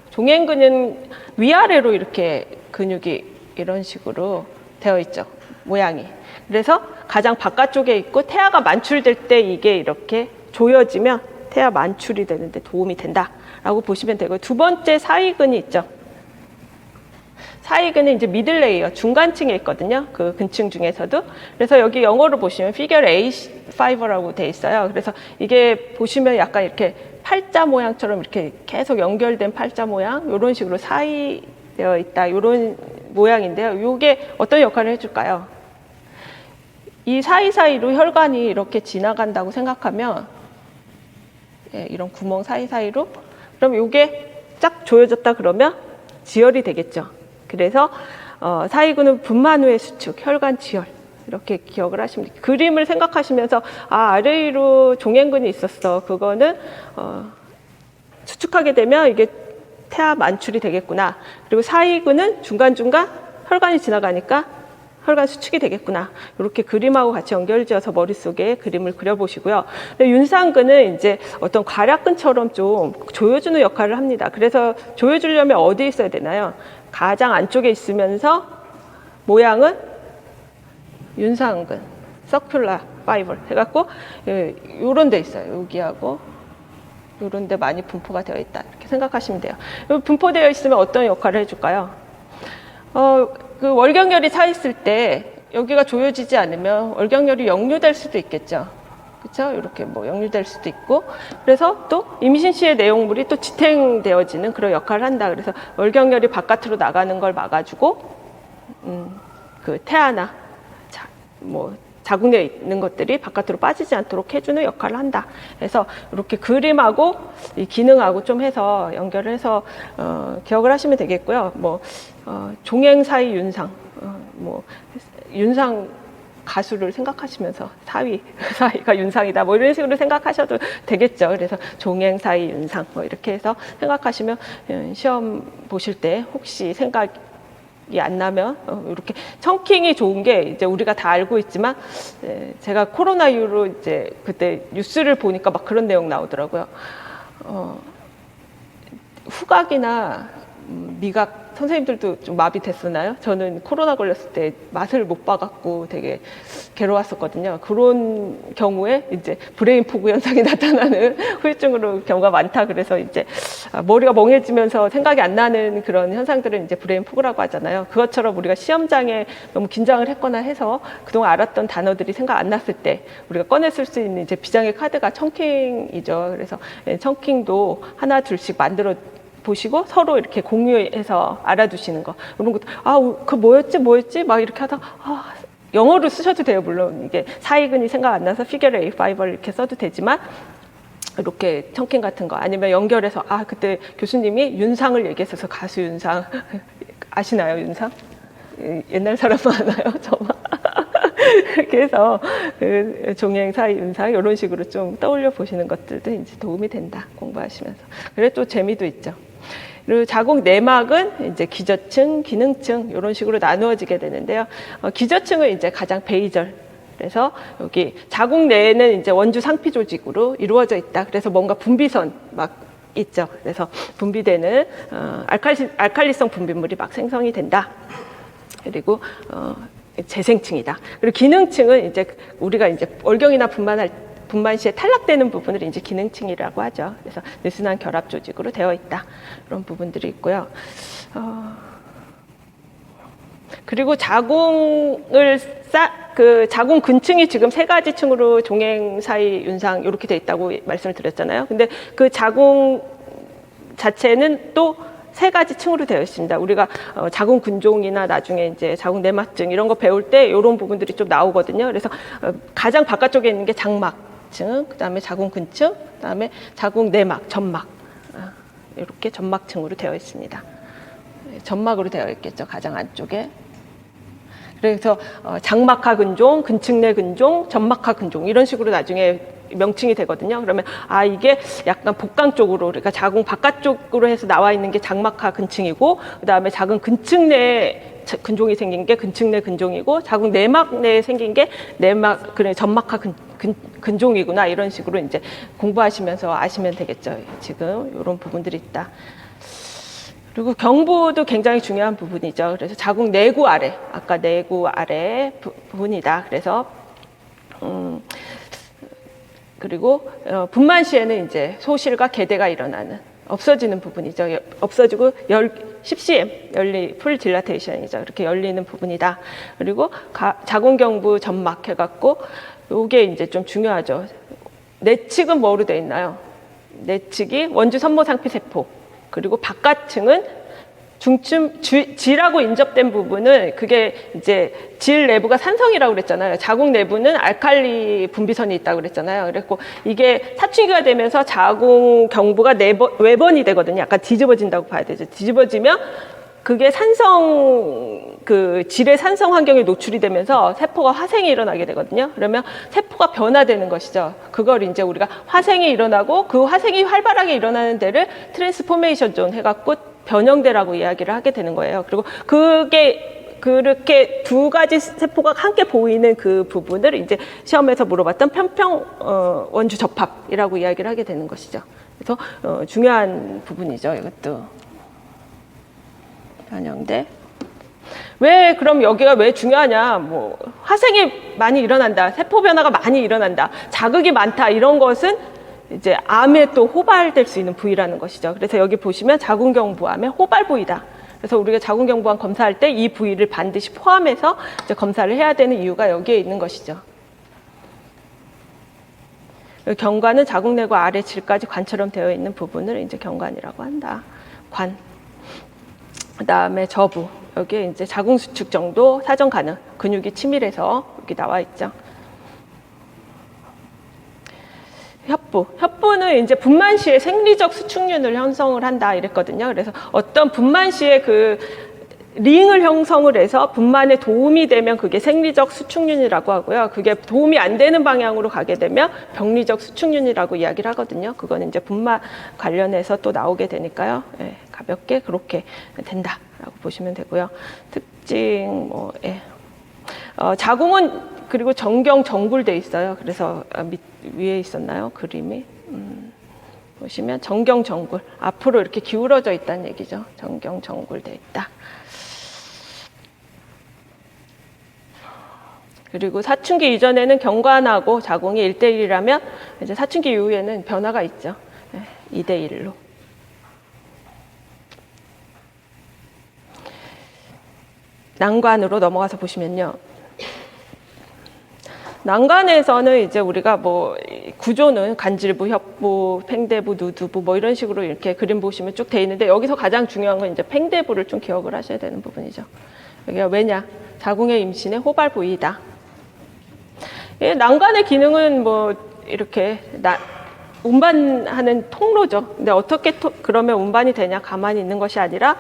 종횡근은 위아래로 이렇게 근육이 이런 식으로 되어 있죠. 모양이. 그래서 가장 바깥쪽에 있고 태아가 만출될 때 이게 이렇게 조여지면 태아 만출이 되는데 도움이 된다라고 보시면 되고요. 두 번째 사이근이 있죠. 사이근은 이제 미들 레이어, 중간층에 있거든요. 그 근층 중에서도. 그래서 여기 영어로 보시면 피겨 A5라고 돼 있어요. 그래서 이게 보시면 약간 이렇게 팔자 모양처럼 이렇게 계속 연결된 팔자 모양, 이런 식으로 사이되어 있다. 이런 모양인데요. 이게 어떤 역할을 해줄까요? 이 사이사이로 혈관이 이렇게 지나간다고 생각하면, 예, 이런 구멍 사이사이로, 그럼 이게 쫙 조여졌다 그러면 지혈이 되겠죠. 그래서 사이근은 분만 후의 수축, 혈관 지혈 이렇게 기억을 하시면 돼요. 그림을 생각하시면서 아래 위로 종횡근이 있었어. 그거는 수축하게 되면 이게 태아 만출이 되겠구나. 그리고 사이근은 중간중간 혈관이 지나가니까 혈관 수축이 되겠구나. 이렇게 그림하고 같이 연결지어서 머릿속에 그림을 그려보시고요. 윤상근은 이제 어떤 괄약근처럼 좀 조여주는 역할을 합니다. 그래서 조여주려면 어디에 있어야 되나요? 가장 안쪽에 있으면서 모양은 윤상근, 서큘라 파이벌 해갖고 요런 데 있어요. 여기하고 요런 데 많이 분포가 되어 있다. 이렇게 생각하시면 돼요. 분포되어 있으면 어떤 역할을 해줄까요? 그 월경열이 차 있을 때 여기가 조여지지 않으면 월경열이 역류될 수도 있겠죠. 그렇죠? 이렇게 뭐 역류될 수도 있고, 그래서 또 임신 시의 내용물이 또 지탱되어지는 그런 역할을 한다. 그래서 월경열이 바깥으로 나가는 걸 막아주고, 그 태아나 뭐 자궁에 있는 것들이 바깥으로 빠지지 않도록 해주는 역할을 한다. 그래서 이렇게 그림하고 이 기능하고 좀 해서 연결을 해서 기억을 하시면 되겠고요. 뭐 종횡 사이 윤상, 뭐 윤상 가수를 생각하시면서 사이가 윤상이다 뭐 이런 식으로 생각하셔도 되겠죠. 그래서 종횡 사이 윤상 뭐 이렇게 해서 생각하시면 시험 보실 때 혹시 생각이 안 나면 이렇게 청킹이 좋은 게 이제 우리가 다 알고 있지만 제가 코로나 이후로 이제 그때 뉴스를 보니까 막 그런 내용 나오더라고요. 후각이나 미각 선생님들도 좀 마비됐었나요? 저는 코로나 걸렸을 때 맛을 못 봐갖고 되게 괴로웠었거든요. 그런 경우에 이제 브레인 포구 현상이 나타나는 후유증으로 경우가 많다. 그래서 이제 머리가 멍해지면서 생각이 안 나는 그런 현상들은 이제 브레인 포구라고 하잖아요. 그것처럼 우리가 시험장에 너무 긴장을 했거나 해서 그동안 알았던 단어들이 생각 안 났을 때 우리가 꺼내 쓸 수 있는 이제 비장의 카드가 청킹이죠. 그래서 청킹도 하나 둘씩 만들어 보시고 서로 이렇게 공유해서 알아두시는 거. 이런 것도 그 뭐였지 막 이렇게 하다가 영어로 쓰셔도 돼요. 물론 이게 사이근이 생각 안 나서 피겨 A5를 이렇게 써도 되지만 이렇게 청킹 같은 거 아니면 연결해서 그때 교수님이 윤상을 얘기했어서 가수 윤상 아시나요? 윤상? 옛날 사람 많아요. 저만. 이렇게 해서 그 종행 사이 윤상 이런 식으로 좀 떠올려 보시는 것들도 이제 도움이 된다. 공부하시면서. 그래 또 재미도 있죠. 그리고 자궁 내막은 이제 기저층, 기능층 이런 식으로 나누어지게 되는데요. 기저층은 이제 가장 베이절. 그래서 여기 자궁 내에는 이제 원주 상피 조직으로 이루어져 있다. 그래서 뭔가 분비선 막 있죠. 그래서 분비되는 알칼리성 분비물이 막 생성이 된다. 그리고 재생층이다. 그리고 기능층은 이제 우리가 이제 월경이나 분만 시에 탈락되는 부분을 이제 기능층이라고 하죠. 그래서 느슨한 결합 조직으로 되어 있다. 그런 부분들이 있고요. 그리고 자궁을 그 자궁 근층이 지금 3가지 층으로 종행 사이 윤상 이렇게 돼 있다고 말씀을 드렸잖아요. 근데 그 자궁 자체는 또 3가지 층으로 되어 있습니다. 우리가 자궁 근종이나 나중에 이제 자궁 내막증 이런 거 배울 때 이런 부분들이 좀 나오거든요. 그래서 가장 바깥쪽에 있는 게 장막층, 그다음에 자궁 근층, 그다음에 자궁 내막, 점막 이렇게 점막층으로 되어 있습니다. 점막으로 되어 있겠죠. 가장 안쪽에. 그래서 장막하 근종, 근층 내 근종, 점막하 근종 이런 식으로 나중에 명칭이 되거든요. 그러면 이게 약간 복강 쪽으로 그러니까 자궁 바깥쪽으로 해서 나와 있는 게 장막하 근층이고 그다음에 자궁 근층 내에 근종이 생긴 게 근층 내 근종이고 자궁 내막 내에 생긴 게 내막 점막하 근종이구나 이런 식으로 이제 공부하시면서 아시면 되겠죠. 지금 이런 부분들이 있다. 그리고 경부도 굉장히 중요한 부분이죠. 그래서 자궁 내구 아래, 아까 내구 아래 부분이다. 그래서 그리고 분만 시에는 이제 소실과 개대가 일어나는 없어지는 부분이죠. 없어지고 10cm 열리 풀 딜라테이션이죠. 이렇게 열리는 부분이다. 그리고 자궁경부 점막 해갖고 요게 이제 좀 중요하죠. 내측은 뭐로 돼 있나요? 내측이 원주 선모상피 세포. 그리고 바깥층은 질하고 인접된 부분은 그게 이제 질 내부가 산성이라고 그랬잖아요. 자궁 내부는 알칼리 분비선이 있다고 그랬잖아요. 그래서 이게 사춘기가 되면서 자궁 경부가 외번이 되거든요. 약간 뒤집어진다고 봐야 되죠. 뒤집어지면 그게 질의 산성 환경에 노출이 되면서 세포가 화생이 일어나게 되거든요. 그러면 세포가 변화되는 것이죠. 그걸 이제 우리가 화생이 일어나고 그 화생이 활발하게 일어나는 데를 트랜스포메이션 존 해갖고 변형대라고 이야기를 하게 되는 거예요. 그리고 그게 그렇게 2가지 세포가 함께 보이는 그 부분을 이제 시험에서 물어봤던 편평 원주 접합이라고 이야기를 하게 되는 것이죠. 그래서 중요한 부분이죠. 이것도. 변형대. 그럼 여기가 왜 중요하냐? 화생이 많이 일어난다. 세포 변화가 많이 일어난다. 자극이 많다. 이런 것은 이제 암에 또 호발될 수 있는 부위라는 것이죠. 그래서 여기 보시면 자궁경부암의 호발 부위다. 그래서 우리가 자궁경부암 검사할 때 이 부위를 반드시 포함해서 이제 검사를 해야 되는 이유가 여기에 있는 것이죠. 경관은 자궁내구 아래 질까지 관처럼 되어 있는 부분을 이제 경관이라고 한다. 관. 그다음에 저부. 여기에 이제 자궁 수축 정도 사정 가능. 근육이 치밀해서 여기 나와 있죠. 협부는 이제 분만 시에 생리적 수축륜을 형성을 한다 이랬거든요. 그래서 어떤 분만 시에 그 링을 형성을 해서 분만에 도움이 되면 그게 생리적 수축륜이라고 하고요. 그게 도움이 안 되는 방향으로 가게 되면 병리적 수축륜이라고 이야기를 하거든요. 그건 이제 분만 관련해서 또 나오게 되니까요. 가볍게 그렇게 된다라고 보시면 되고요. 특징 자궁은 그리고 정경 정굴돼 있어요. 그래서 위에 있었나요? 그림이. 보시면 정경정굴, 앞으로 이렇게 기울어져 있다는 얘기죠. 정경정굴돼 있다. 그리고 사춘기 이전에는 경관하고 자궁이 1대1이라면 이제 사춘기 이후에는 변화가 있죠. 2대1로. 난관으로 넘어가서 보시면요. 난관에서는 이제 우리가 뭐 구조는 간질부, 협부, 팽대부, 누두부 뭐 이런 식으로 이렇게 그림 보시면 쭉 돼 있는데 여기서 가장 중요한 건 이제 팽대부를 좀 기억을 하셔야 되는 부분이죠. 여기가 왜냐? 자궁의 임신의 호발 부위이다. 난관의 기능은 뭐 이렇게 운반하는 통로죠. 근데 어떻게 그러면 운반이 되냐? 가만히 있는 것이 아니라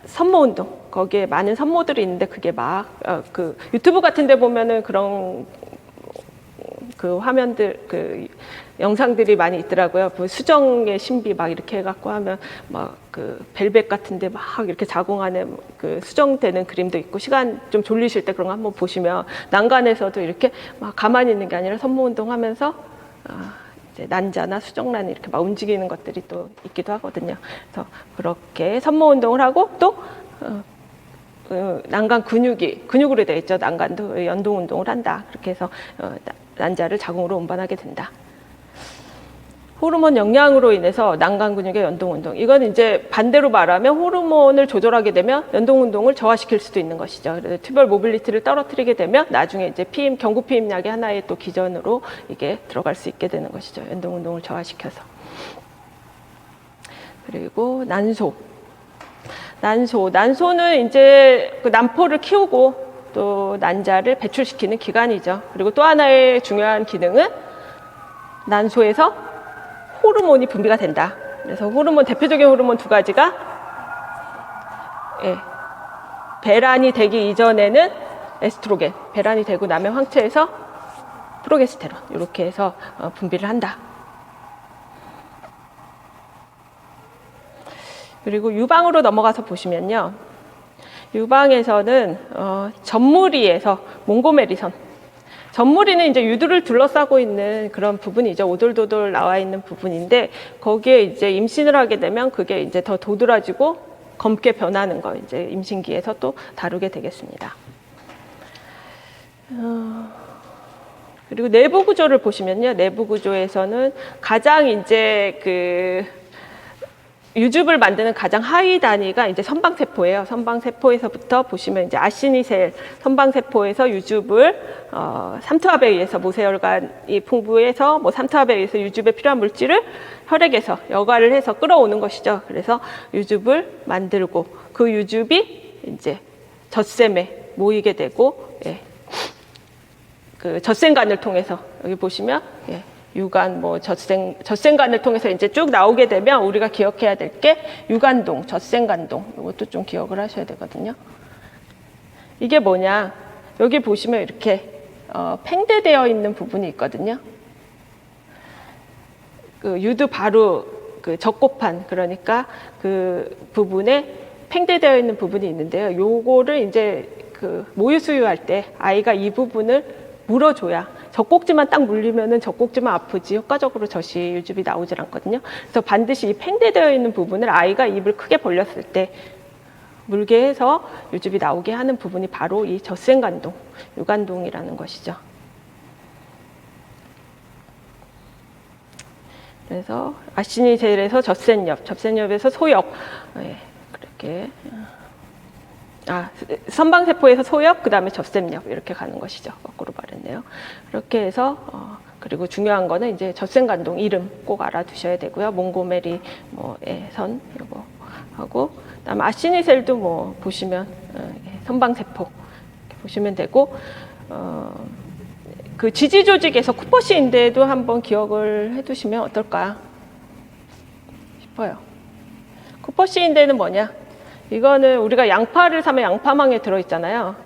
산모운동, 거기에 많은 산모들이 있는데 그게 그 유튜브 같은 데 보면은 그런 그 화면들, 그 영상들이 많이 있더라고요. 그 수정의 신비 막 이렇게 해갖고 하면 막 그 벨벳 같은데 막 이렇게 자궁 안에 그 수정되는 그림도 있고, 시간 좀 졸리실 때 그런 거 한번 보시면 난간에서도 이렇게 막 가만히 있는 게 아니라 산모운동 하면서 이제 난자나 수정란이 이렇게 막 움직이는 것들이 또 있기도 하거든요. 그래서 그렇게 산모운동을 하고 또 난간 근육으로 되어 있죠. 난간도 연동운동을 한다. 그렇게 해서 난자를 자궁으로 운반하게 된다. 호르몬 영양으로 인해서 난간 근육의 연동운동. 이건 이제 반대로 말하면 호르몬을 조절하게 되면 연동운동을 저하시킬 수도 있는 것이죠. 그래서 튜벌 모빌리티를 떨어뜨리게 되면 나중에 이제 경구 피임약의 하나의 또 기전으로 이게 들어갈 수 있게 되는 것이죠. 연동운동을 저하시켜서. 그리고 난소는 이제 그 난포를 키우고 또 난자를 배출시키는 기관이죠. 그리고 또 하나의 중요한 기능은 난소에서 호르몬이 분비가 된다. 그래서 대표적인 호르몬 두 가지가 배란이 되기 이전에는 에스트로겐, 배란이 되고 나면 황체에서 프로게스테론, 이렇게 해서 분비를 한다. 그리고 유방으로 넘어가서 보시면요. 유방에서는 전무리에서 몽고메리선, 전무리는 이제 유두를 둘러싸고 있는 그런 부분이죠. 오돌도돌 나와 있는 부분인데 거기에 이제 임신을 하게 되면 그게 이제 더 도드라지고 검게 변하는 거 이제 임신기에서 또 다루게 되겠습니다. 그리고 내부 구조를 보시면요. 내부 구조에서는 가장 이제 그 유즙을 만드는 가장 하위 단위가 이제 선방세포예요. 선방세포에서부터 보시면 이제 아시니셀 선방세포에서 유즙을 삼투압에 의해서 모세혈관이 풍부해서 뭐 삼투압에 의해서 유즙에 필요한 물질을 혈액에서 여과를 해서 끌어오는 것이죠. 그래서 유즙을 만들고 그 유즙이 이제 젖샘에 모이게 되고 그 젖샘관을 통해서 여기 보시면 유관, 뭐 젖샘관을 통해서 이제 쭉 나오게 되면 우리가 기억해야 될 게 유관동, 젖샘관동, 이것도 좀 기억을 하셔야 되거든요. 이게 뭐냐? 여기 보시면 이렇게 팽대되어 있는 부분이 있거든요. 그 유두 바로 그 적고판, 그러니까 그 부분에 팽대되어 있는 부분이 있는데요. 요거를 이제 그 모유 수유할 때 아이가 이 부분을 물어줘야, 젖꼭지만 딱 물리면은 젖꼭지만 아프지 효과적으로 젖이 유즙이 나오질 않거든요. 그래서 반드시 이 팽대되어 있는 부분을 아이가 입을 크게 벌렸을 때 물게 해서 유즙이 나오게 하는 부분이 바로 이 젖샘관동, 유관동이라는 것이죠. 그래서 아시니셀에서 젖샘엽에서 소엽, 그렇게 선방세포에서 소엽, 그 다음에 젖샘엽 이렇게 가는 것이죠. 거꾸로 말했네요. 그렇게 해서 그리고 중요한 거는 이제 젖샘관동 이름 꼭 알아두셔야 되고요. 몽고메리 선 이거 하고, 그다음에 아시니셀도 뭐 보시면 선방세포 이렇게 보시면 되고, 그 지지 조직에서 쿠퍼시 인대도 한번 기억을 해두시면 어떨까 싶어요. 쿠퍼시 인대는 뭐냐? 이거는 우리가 양파를 사면 양파망에 들어있잖아요.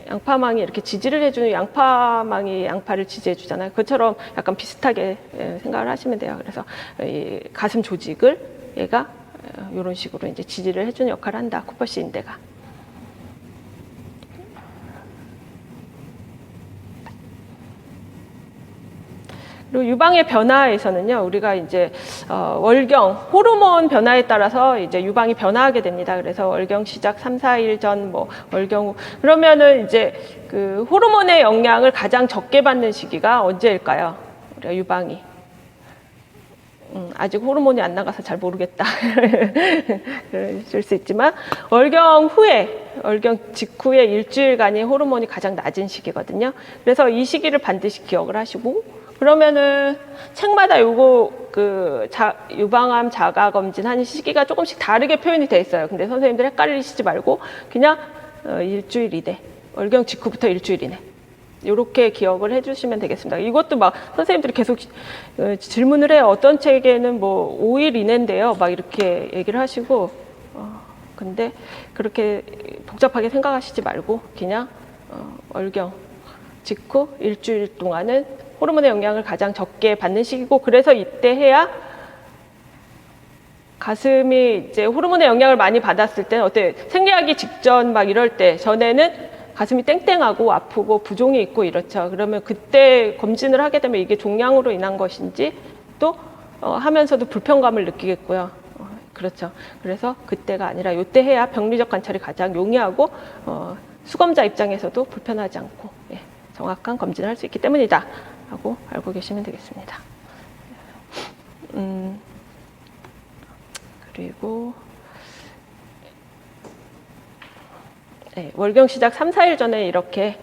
양파망이 이렇게 지지를 해주는, 양파망이 양파를 지지해 주잖아요. 그것처럼 약간 비슷하게 생각을 하시면 돼요. 그래서 이 가슴 조직을 얘가 이런 식으로 이제 지지를 해주는 역할을 한다. 쿠퍼시 인대가. 그리고 유방의 변화에서는요, 우리가 이제 월경 호르몬 변화에 따라서 이제 유방이 변화하게 됩니다. 그래서 월경 시작 3, 4일 전, 뭐 월경 후 그러면은 이제 그 호르몬의 영향을 가장 적게 받는 시기가 언제일까요? 우리가 유방이 아직 호르몬이 안 나가서 잘 모르겠다. 그럴 수 있지만 월경 직후에 일주일간이 호르몬이 가장 낮은 시기거든요. 그래서 이 시기를 반드시 기억을 하시고 그러면은 책마다 요거 유방암 자가 검진하는 시기가 조금씩 다르게 표현이 돼 있어요. 근데 선생님들 헷갈리시지 말고 그냥 일주일 이내, 월경 직후부터 일주일 이내. 이렇게 기억을 해주시면 되겠습니다. 이것도 막 선생님들이 계속 질문을 해요. 어떤 책에는 뭐 5일 이내인데요. 막 이렇게 얘기를 하시고 근데 그렇게 복잡하게 생각하시지 말고 그냥 월경 직후 일주일 동안은 호르몬의 영향을 가장 적게 받는 시기고 그래서 이때 해야 가슴이 이제 호르몬의 영향을 많이 받았을 때는 어때 생리하기 직전 막 이럴 때 전에는 가슴이 땡땡하고 아프고 부종이 있고 이렇죠. 그러면 그때 검진을 하게 되면 이게 종양으로 인한 것인지 또 하면서도 불편감을 느끼겠고요. 그렇죠. 그래서 그때가 아니라 이때 해야 병리적 관찰이 가장 용이하고 수검자 입장에서도 불편하지 않고 정확한 검진을 할 수 있기 때문이다 라고 알고 계시면 되겠습니다. 그리고 월경 시작 3, 4일 전에 이렇게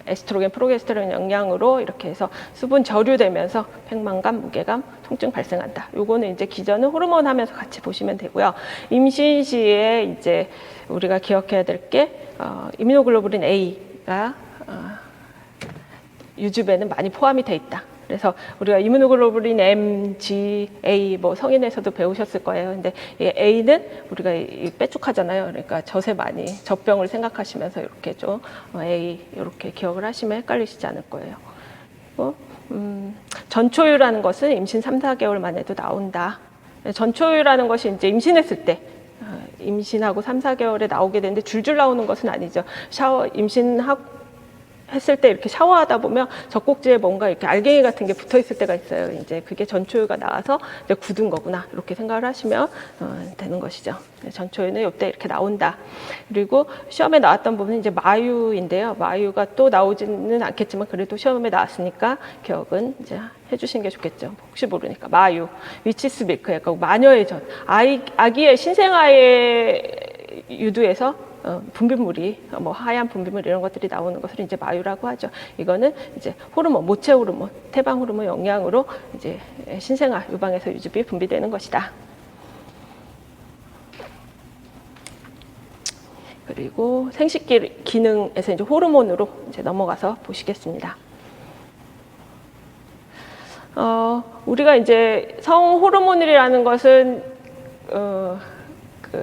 에스트로겐, 프로게스테론 영향으로 이렇게 해서 수분 저류되면서 팽만감, 무게감, 통증 발생한다. 요거는 이제 기전은 호르몬 하면서 같이 보시면 되고요. 임신 시에 이제 우리가 기억해야 될 게 이뮤노글로불린 A가 유즙에는 많이 포함이 돼 있다. 그래서 우리가 이뮤노글로불린 M, G, A 뭐 성인에서도 배우셨을 거예요. 근데 이 A는 우리가 빼쭉하잖아요. 그러니까 젖에 많이 젖병을 생각하시면서 이렇게 좀 A 이렇게 기억을 하시면 헷갈리시지 않을 거예요. 그리고 전초유라는 것은 임신 3, 4개월 만에도 나온다. 전초유라는 것이 이제 임신했을 때 임신하고 3, 4개월에 나오게 되는데 줄줄 나오는 것은 아니죠. 했을 때 이렇게 샤워하다 보면 젖꼭지에 뭔가 이렇게 알갱이 같은 게 붙어 있을 때가 있어요. 이제 그게 전초유가 나와서 이제 굳은 거구나. 이렇게 생각을 하시면 되는 것이죠. 전초유는 이때 이렇게 나온다. 그리고 시험에 나왔던 부분은 이제 마유인데요. 마유가 또 나오지는 않겠지만 그래도 시험에 나왔으니까 기억은 이제 해주시는 게 좋겠죠. 혹시 모르니까. 마유, 위치스 밀크, 약간 마녀의 전. 아기의 신생아의 유두에서 분비물이 뭐 하얀 분비물 이런 것들이 나오는 것을 이제 마유라고 하죠. 이거는 이제 호르몬, 모체 호르몬, 태방 호르몬 영향으로 이제 신생아 유방에서 유즙이 분비되는 것이다. 그리고 생식기 기능에서 이제 호르몬으로 이제 넘어가서 보시겠습니다. 우리가 이제 성 호르몬이라는 것은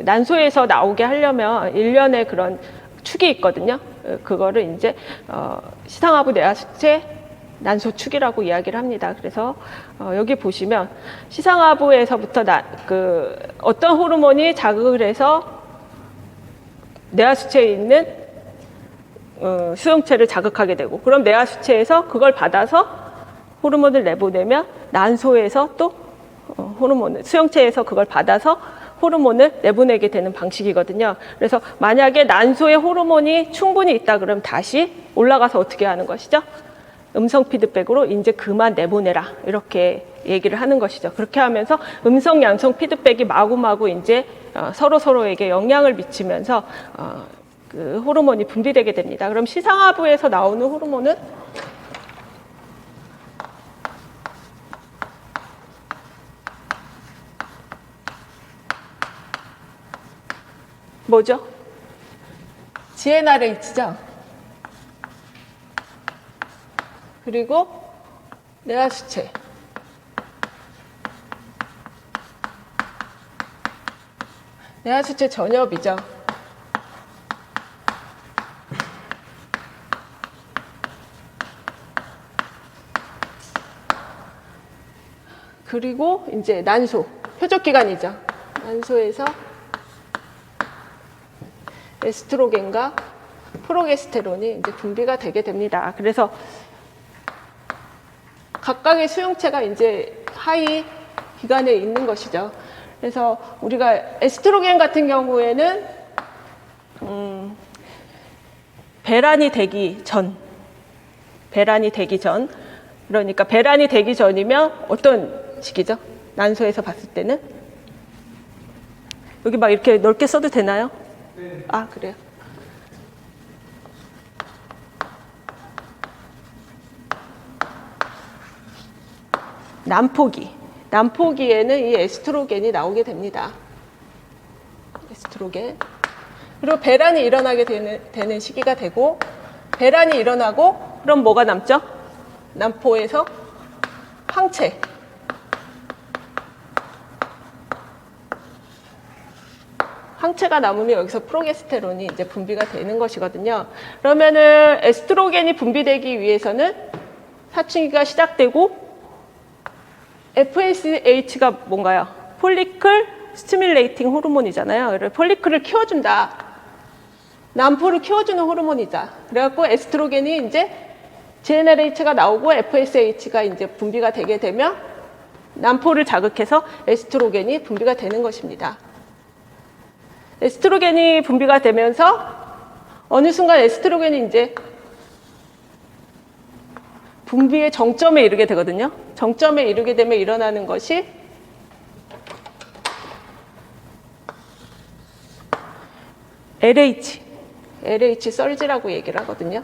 난소에서 나오게 하려면 일련의 그런 축이 있거든요. 그거를 이제 시상하부 내하수체 난소축이라고 이야기를 합니다. 그래서 여기 보시면 시상하부에서부터 어떤 호르몬이 자극을 해서 내하수체에 있는 수용체를 자극하게 되고 그럼 내하수체에서 그걸 받아서 호르몬을 내보내면 난소에서 또 호르몬을 수용체에서 그걸 받아서 호르몬을 내보내게 되는 방식이거든요. 그래서 만약에 난소에 호르몬이 충분히 있다 그러면 다시 올라가서 어떻게 하는 것이죠? 음성 피드백으로 이제 그만 내보내라 이렇게 얘기를 하는 것이죠. 그렇게 하면서 음성, 양성 피드백이 마구마구 이제 서로에게 영향을 미치면서 그 호르몬이 분비되게 됩니다. 그럼 시상하부에서 나오는 호르몬은 뭐죠? GnRH죠. 그리고 내하수체. 내하수체 전엽이죠. 그리고 이제 난소, 표적기관이죠. 난소에서 에스트로겐과 프로게스테론이 이제 분비가 되게 됩니다. 그래서 각각의 수용체가 이제 하위 기관에 있는 것이죠. 그래서 우리가 에스트로겐 같은 경우에는 배란이 되기 전, 그러니까 배란이 되기 전이면 어떤 시기죠? 난소에서 봤을 때는 여기 막 이렇게 넓게 써도 되나요? 네. 아, 그래요. 난포기에는 이 에스트로겐이 나오게 됩니다. 에스트로겐. 그리고 배란이 일어나게 되는 시기가 되고, 배란이 일어나고 그럼 뭐가 남죠? 난포에서 황체. 황체가 남으면 여기서 프로게스테론이 이제 분비가 되는 것이거든요. 그러면은 에스트로겐이 분비되기 위해서는 사춘기가 시작되고 FSH가 뭔가요? 폴리클 스티뮬레이팅 호르몬이잖아요. 폴리클을 키워준다. 난포를 키워주는 호르몬이다. 그래갖고 에스트로겐이 이제 GnRH가 나오고 FSH가 이제 분비가 되게 되면 난포를 자극해서 에스트로겐이 분비가 되는 것입니다. 에스트로겐이 분비가 되면서 어느 순간 에스트로겐이 이제 분비의 정점에 이르게 되거든요. 정점에 이르게 되면 일어나는 것이 LH 설지라고 얘기를 하거든요.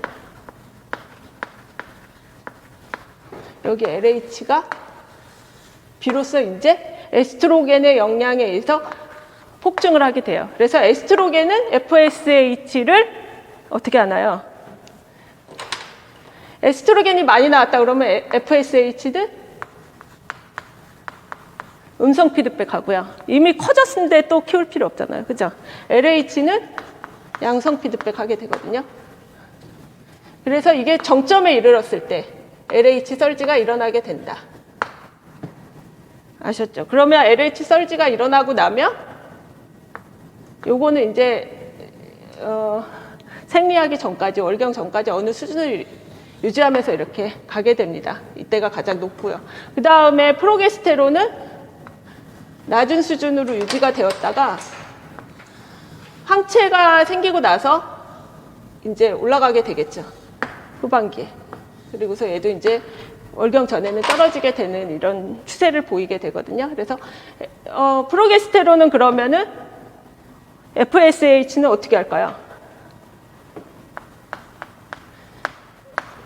여기 LH가 비로소 이제 에스트로겐의 영향에 의해서 폭증을 하게 돼요. 그래서 에스트로겐은 FSH를 어떻게 하나요? 에스트로겐이 많이 나왔다 그러면 FSH는 음성 피드백 하고요. 이미 커졌는데 또 키울 필요 없잖아요. 그죠? LH는 양성 피드백 하게 되거든요. 그래서 이게 정점에 이르렀을 때 LH 설지가 일어나게 된다. 아셨죠? 그러면 LH 설지가 일어나고 나면 요거는 이제 생리하기 전까지, 월경 전까지 어느 수준을 유지하면서 이렇게 가게 됩니다. 이때가 가장 높고요. 그 다음에 프로게스테론은 낮은 수준으로 유지가 되었다가 황체가 생기고 나서 이제 올라가게 되겠죠. 후반기에. 그리고서 얘도 이제 월경 전에는 떨어지게 되는 이런 추세를 보이게 되거든요. 그래서 프로게스테론은 그러면은 FSH는 어떻게 할까요?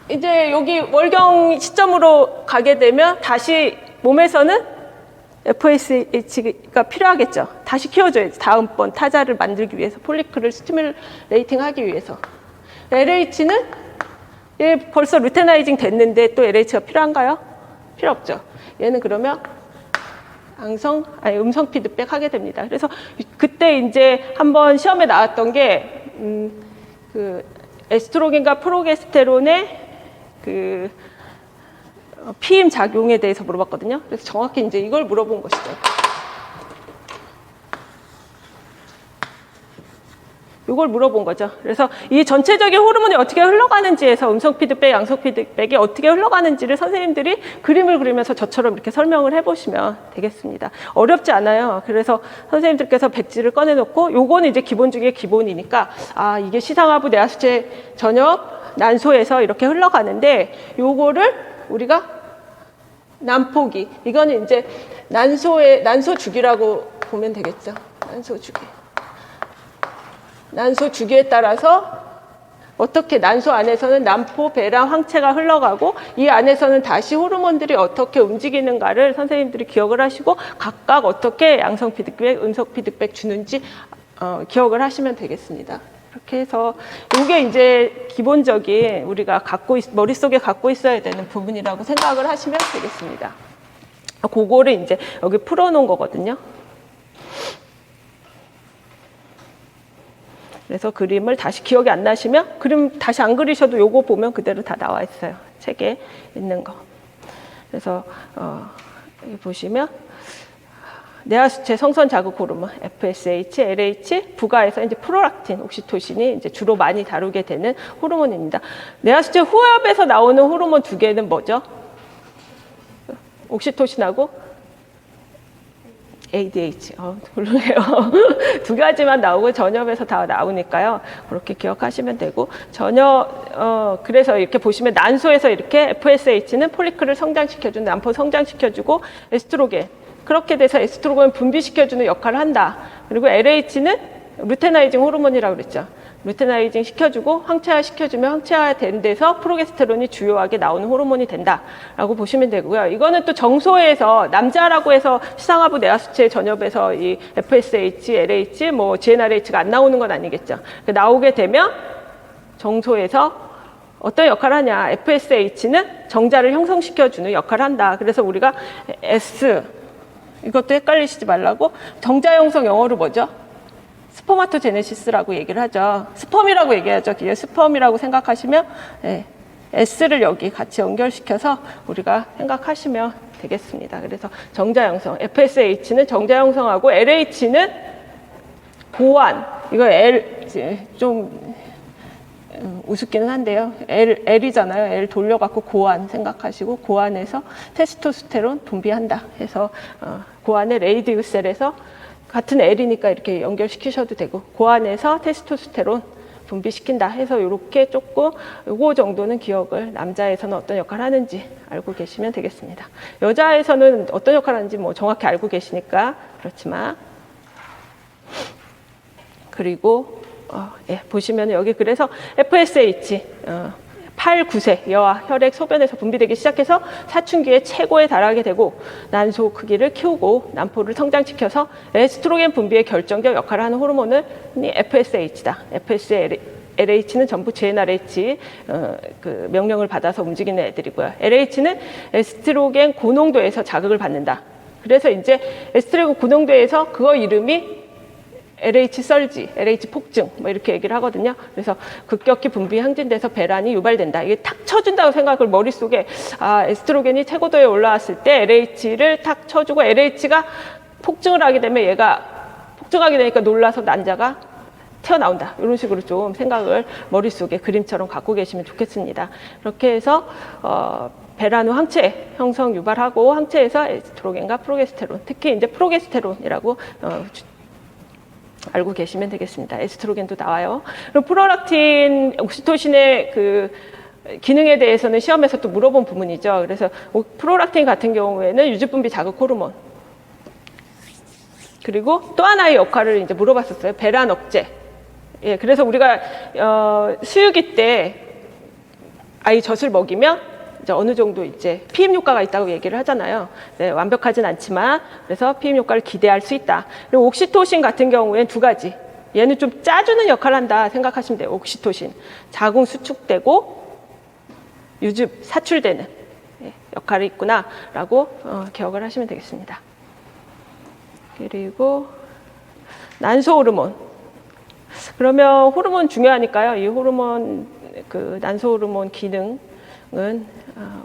이제 여기 월경 시점으로 가게 되면 다시 몸에서는 FSH가 필요하겠죠. 다시 키워줘야지. 다음번 타자를 만들기 위해서, 폴리클을 스티뮬레이팅 하기 위해서. LH는 벌써 루테나이징 됐는데 또 LH가 필요한가요? 필요 없죠. 얘는 그러면 음성 피드백 하게 됩니다. 그래서 그때 이제 한번 시험에 나왔던 게 그 에스트로겐과 프로게스테론의 그 피임 작용에 대해서 물어봤거든요. 그래서 정확히 이제 이걸 물어본 것이죠. 이걸 물어본 거죠. 그래서 이 전체적인 호르몬이 어떻게 흘러가는지에서 음성 피드백, 양성 피드백이 어떻게 흘러가는지를 선생님들이 그림을 그리면서 저처럼 이렇게 설명을 해보시면 되겠습니다. 어렵지 않아요. 그래서 선생님들께서 백지를 꺼내놓고 요거는 이제 기본 중에 기본이니까 이게 시상하부 내하수체 전역 난소에서 이렇게 흘러가는데 요거를 우리가 난포기, 이거는 이제 난소 주기라고 보면 되겠죠. 난소 주기. 난소 주기에 따라서 어떻게 난소 안에서는 난포, 배란, 황체가 흘러가고 이 안에서는 다시 호르몬들이 어떻게 움직이는가를 선생님들이 기억을 하시고 각각 어떻게 양성 피드백, 음성 피드백 주는지 기억을 하시면 되겠습니다. 이렇게 해서 이게 이제 기본적인 우리가 머릿속에 갖고 있어야 되는 부분이라고 생각을 하시면 되겠습니다. 그거를 이제 여기 풀어놓은 거거든요. 그래서 그림을 다시 기억이 안 나시면 그림 다시 안 그리셔도 요거 보면 그대로 다 나와 있어요. 책에 있는 거. 그래서 여기 보시면 내하수체 성선 자극 호르몬 FSH, LH, 부가에서 이제 프롤락틴, 옥시토신이 이제 주로 많이 다루게 되는 호르몬입니다. 내하수체 후엽에서 나오는 호르몬 두 개는 뭐죠? 옥시토신하고 ADH. 훌륭해요. 두 가지만 나오고 전엽에서 다 나오니까요. 그렇게 기억하시면 되고, 그래서 이렇게 보시면 난소에서 이렇게 FSH는 폴리클을 성장시켜주는, 난포 성장시켜주고, 에스트로겐. 그렇게 돼서 에스트로겐 분비시켜주는 역할을 한다. 그리고 LH는 루테나이징 호르몬이라고 그랬죠. 루테나이징 시켜주고 황체화 시켜주면 황체화 된 데서 프로게스테론이 주요하게 나오는 호르몬이 된다라고 보시면 되고요. 이거는 또 정소에서 남자라고 해서 시상하부 내하수체 전엽에서 이 FSH, LH, 뭐 GnRH가 안 나오는 건 아니겠죠. 나오게 되면 정소에서 어떤 역할을 하냐. FSH는 정자를 형성시켜주는 역할을 한다. 그래서 우리가 S, 이것도 헷갈리시지 말라고, 정자 형성 영어로 뭐죠? 스포마토제네시스라고 얘기를 하죠. 스펌이라고 얘기하죠. 뒤에 스펌이라고 생각하시면, 네, S를 여기 같이 연결시켜서 우리가 생각하시면 되겠습니다. 그래서 정자 형성, FSH는 정자 형성하고 LH는 고환. 이거 L 좀 우습기는 한데요. L이잖아요. L 돌려갖고 고환 생각하시고, 고환에서 테스토스테론 분비한다 해서 고환의 레이디우셀에서 같은 L이니까 이렇게 연결시키셔도 되고, 고환에서 테스토스테론 분비시킨다 해서 이렇게 조금 요거 정도는 기억을, 남자에서는 어떤 역할을 하는지 알고 계시면 되겠습니다. 여자에서는 어떤 역할을 하는지 뭐 정확히 알고 계시니까 그렇지만, 그리고 예, 보시면 여기 그래서 FSH 8, 9세 여아 혈액 소변에서 분비되기 시작해서 사춘기에 최고에 달하게 되고 난소 크기를 키우고 난포를 성장시켜서 에스트로겐 분비에 결정적 역할을 하는 호르몬은 FSH다. FSLH는 전부 GnRH 그 명령을 받아서 움직이는 애들이고요. LH는 에스트로겐 고농도에서 자극을 받는다. 그래서 이제 에스트로겐 고농도에서 그거 이름이 LH 설지, LH 폭증 뭐 이렇게 얘기를 하거든요. 그래서 급격히 분비 항진돼서 배란이 유발된다. 이게 탁 쳐준다고 생각을 머릿속에, 에스트로겐이 최고도에 올라왔을 때 LH를 탁 쳐주고 LH가 폭증을 하게 되면 얘가 폭증하게 되니까 놀라서 난자가 튀어나온다. 이런 식으로 좀 생각을 머릿속에 그림처럼 갖고 계시면 좋겠습니다. 그렇게 해서 배란 후 항체 형성 유발하고 항체에서 에스트로겐과 프로게스테론, 특히 이제 프로게스테론이라고 알고 계시면 되겠습니다. 에스트로겐도 나와요. 그리고 프롤락틴, 옥시토신의 그 기능에 대해서는 시험에서 또 물어본 부분이죠. 그래서 프롤락틴 같은 경우에는 유지분비 자극 호르몬. 그리고 또 하나의 역할을 이제 물어봤었어요. 배란 억제. 예, 그래서 우리가 수유기 때 아이 젖을 먹이면 이제 어느 정도 이제 피임 효과가 있다고 얘기를 하잖아요. 네, 완벽하진 않지만 그래서 피임 효과를 기대할 수 있다. 그리고 옥시토신 같은 경우에는 두 가지. 얘는 좀 짜주는 역할을 한다 생각하시면 돼요. 옥시토신. 자궁 수축되고 유즙 사출되는 역할이 있구나라고 기억을 하시면 되겠습니다. 그리고 난소 호르몬. 그러면 호르몬 중요하니까요. 이 호르몬, 그 난소 호르몬 기능은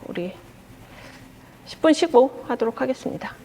우리 10분 쉬고 하도록 하겠습니다.